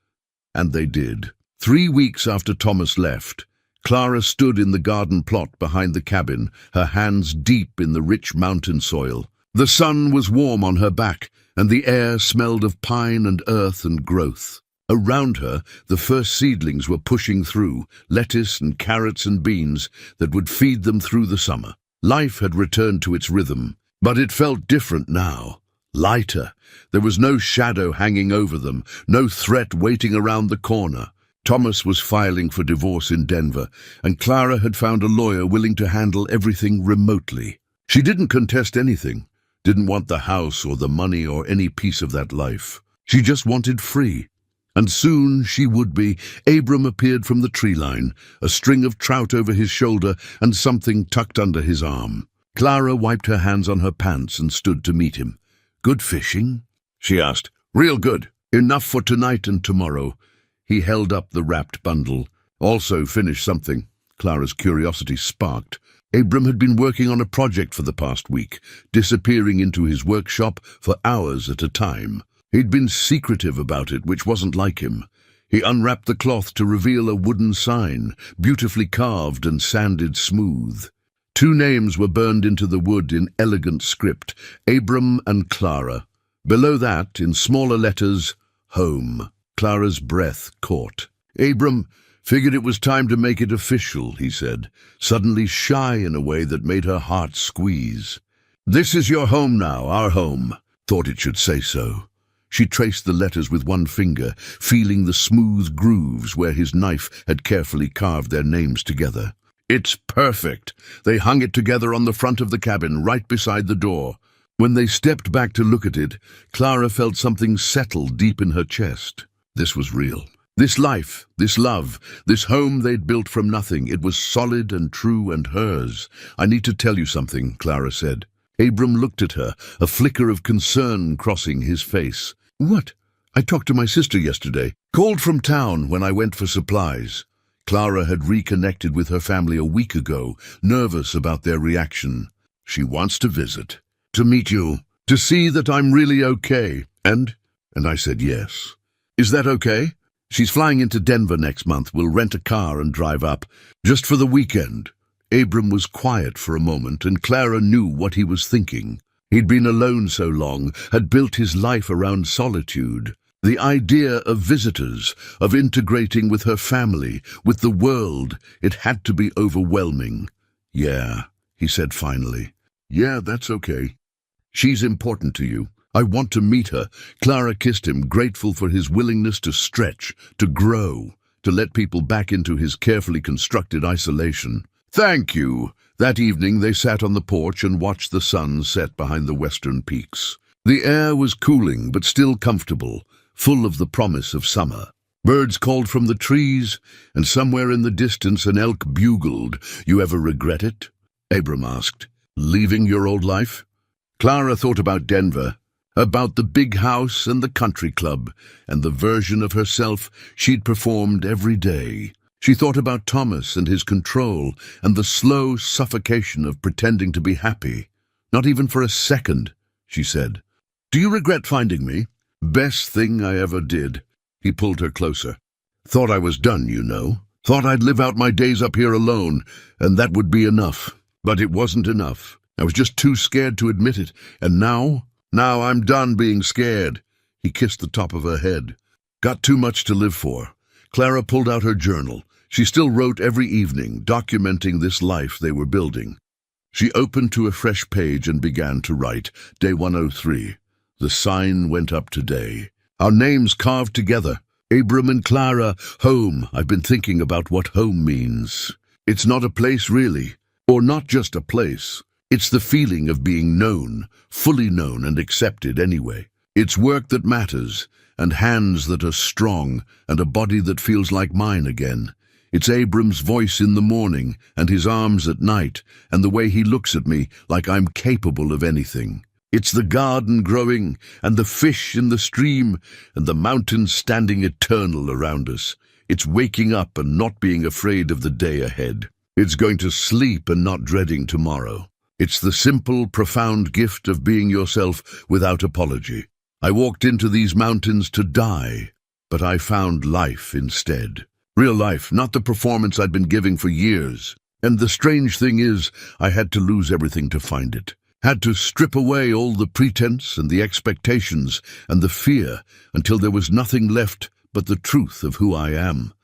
And they did. 3 weeks after Thomas left, Clara stood in the garden plot behind the cabin, her hands deep in the rich mountain soil. The sun was warm on her back, and the air smelled of pine and earth and growth. Around her, the first seedlings were pushing through, lettuce and carrots and beans that would feed them through the summer. Life had returned to its rhythm, but it felt different now. Lighter. There was no shadow hanging over them, no threat waiting around the corner. Thomas was filing for divorce in Denver, and Clara had found a lawyer willing to handle everything remotely. She didn't contest anything, didn't want the house or the money or any piece of that life. She just wanted free. And soon she would be. Abram appeared from the tree line, a string of trout over his shoulder and something tucked under his arm. Clara wiped her hands on her pants and stood to meet him. Good fishing? She asked. Real good. Enough for tonight and tomorrow. He held up the wrapped bundle. Also finished something. Clara's curiosity sparked. Abram had been working on a project for the past week, disappearing into his workshop for hours at a time. He'd been secretive about it, which wasn't like him. He unwrapped the cloth to reveal a wooden sign, beautifully carved and sanded smooth. 2 names were burned into the wood in elegant script, Abram and Clara. Below that, in smaller letters, Home. Clara's breath caught. Abram figured it was time to make it official, he said, suddenly shy in a way that made her heart squeeze. This is your home now, our home. Thought it should say so. She traced the letters with one finger, feeling the smooth grooves where his knife had carefully carved their names together. It's perfect. They hung it together on the front of the cabin, right beside the door. When they stepped back to look at it, Clara felt something settle deep in her chest. This was real. This life, this love, this home they'd built from nothing, it was solid and true and hers. I need to tell you something, Clara said. Abram looked at her, a flicker of concern crossing his face. What? I talked to my sister yesterday. Called from town when I went for supplies. Clara had reconnected with her family a week ago, nervous about their reaction. She wants to visit. To meet you. To see that I'm really okay. And I said yes. Is that okay? She's flying into Denver next month. We'll rent a car and drive up, just for the weekend. Abram was quiet for a moment, and Clara knew what he was thinking. He'd been alone so long, had built his life around solitude. The idea of visitors, of integrating with her family, with the world, it had to be overwhelming. Yeah, he said finally. Yeah, that's okay. She's important to you. I want to meet her. Clara kissed him, grateful for his willingness to stretch, to grow, to let people back into his carefully constructed isolation. Thank you. That evening they sat on the porch and watched the sun set behind the western peaks. The air was cooling but still comfortable, full of the promise of summer. Birds called from the trees, and somewhere in the distance an elk bugled. You ever regret it? Abram asked. Leaving your old life? Clara thought about Denver, about the big house and the country club, and the version of herself she'd performed every day. She thought about Thomas and his control, and the slow suffocation of pretending to be happy. Not even for a second, she said. Do you regret finding me? Best thing I ever did. He pulled her closer. Thought I was done, you know. Thought I'd live out my days up here alone, and that would be enough. But it wasn't enough. I was just too scared to admit it, and now I'm done being scared. He kissed the top of her head. Got too much to live for. Clara pulled out her journal. She still wrote every evening, documenting this life they were building. She opened to a fresh page and began to write. Day 103. The sign went up today. Our names carved together. Abram and Clara, home. I've been thinking about what home means. It's not a place really, or not just a place. It's the feeling of being known, fully known and accepted anyway. It's work that matters, and hands that are strong, and a body that feels like mine again. It's Abram's voice in the morning, and his arms at night, and the way he looks at me like I'm capable of anything. It's the garden growing, and the fish in the stream, and the mountains standing eternal around us. It's waking up and not being afraid of the day ahead. It's going to sleep and not dreading tomorrow. It's the simple, profound gift of being yourself without apology. I walked into these mountains to die, but I found life instead. Real life, not the performance I'd been giving for years. And the strange thing is, I had to lose everything to find it. Had to strip away all the pretense and the expectations and the fear until there was nothing left but the truth of who I am.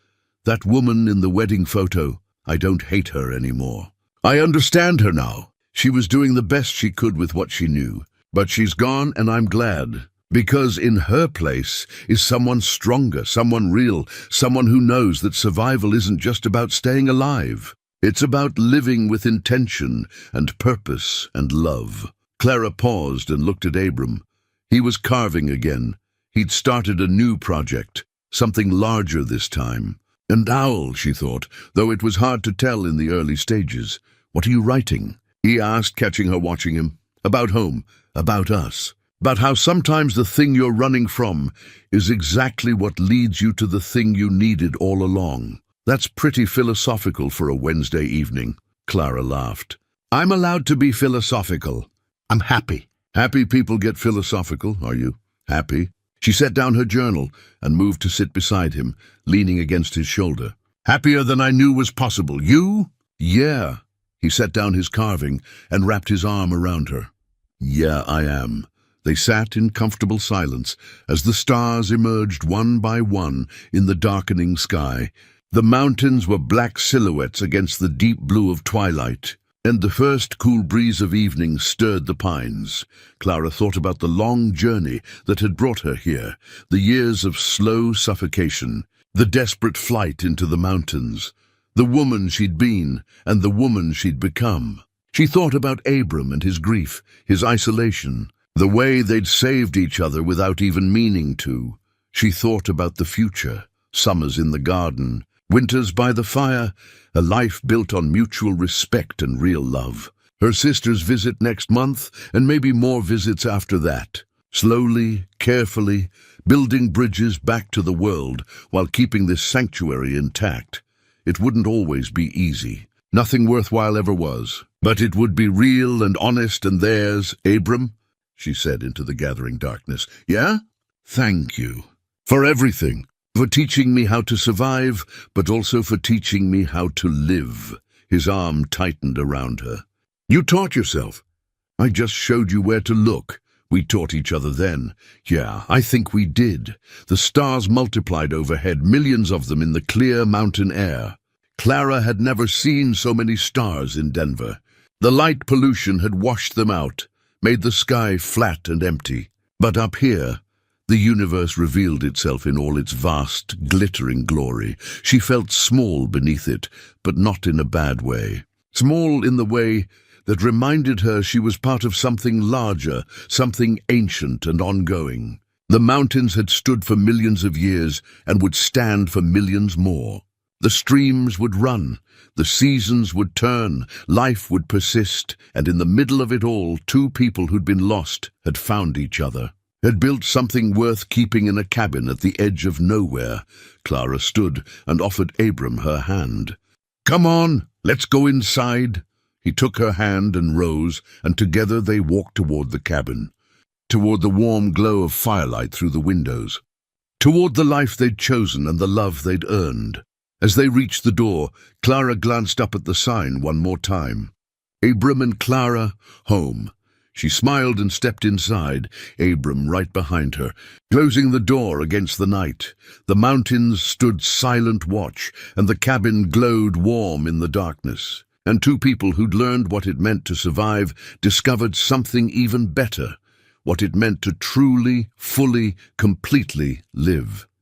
That woman in the wedding photo, I don't hate her anymore. I understand her now. She was doing the best she could with what she knew. But she's gone, and I'm glad. Because in her place is someone stronger, someone real, someone who knows that survival isn't just about staying alive. It's about living with intention and purpose and love. Clara paused and looked at Abram. He was carving again. He'd started a new project, something larger this time. An owl, she thought, though it was hard to tell in the early stages. What are you writing? He asked, catching her watching him. About home, about us. About how sometimes the thing you're running from is exactly what leads you to the thing you needed all along. That's pretty philosophical for a Wednesday evening. Clara laughed. I'm allowed to be philosophical. I'm happy. Happy people get philosophical, are you? Happy? She set down her journal and moved to sit beside him, leaning against his shoulder. Happier than I knew was possible. You? Yeah. He set down his carving and wrapped his arm around her. Yeah, I am. They sat in comfortable silence as the stars emerged one by one in the darkening sky. The mountains were black silhouettes against the deep blue of twilight, and the first cool breeze of evening stirred the pines. Clara thought about the long journey that had brought her here, the years of slow suffocation, the desperate flight into the mountains, the woman she'd been and the woman she'd become. She thought about Abram and his grief, his isolation, the way they'd saved each other without even meaning to. She thought about the future, summers in the garden, winters by the fire, a life built on mutual respect and real love. Her sister's visit next month, and maybe more visits after that. Slowly, carefully, building bridges back to the world while keeping this sanctuary intact. It wouldn't always be easy. Nothing worthwhile ever was. But it would be real and honest and theirs. Abram, she said into the gathering darkness. Yeah? Thank you. For everything. For teaching me how to survive, but also for teaching me how to live. His arm tightened around her. You taught yourself. I just showed you where to look. We taught each other then. Yeah, I think we did. The stars multiplied overhead, millions of them in the clear mountain air. Clara had never seen so many stars in Denver. The light pollution had washed them out, made the sky flat and empty. But up here, the universe revealed itself in all its vast, glittering glory. She felt small beneath it, but not in a bad way. Small in the way that reminded her she was part of something larger, something ancient and ongoing. The mountains had stood for millions of years and would stand for millions more. The streams would run, the seasons would turn, life would persist, and in the middle of it all, two people who'd been lost had found each other. Had built something worth keeping in a cabin at the edge of nowhere. Clara stood and offered Abram her hand. Come on, let's go inside. He took her hand and rose, and together they walked toward the cabin, toward the warm glow of firelight through the windows, toward the life they'd chosen and the love they'd earned. As they reached the door, Clara glanced up at the sign one more time. Abram and Clara, home. She smiled and stepped inside, Abram right behind her, closing the door against the night. The mountains stood silent watch, and the cabin glowed warm in the darkness. And two people who'd learned what it meant to survive discovered something even better, what it meant to truly, fully, completely live.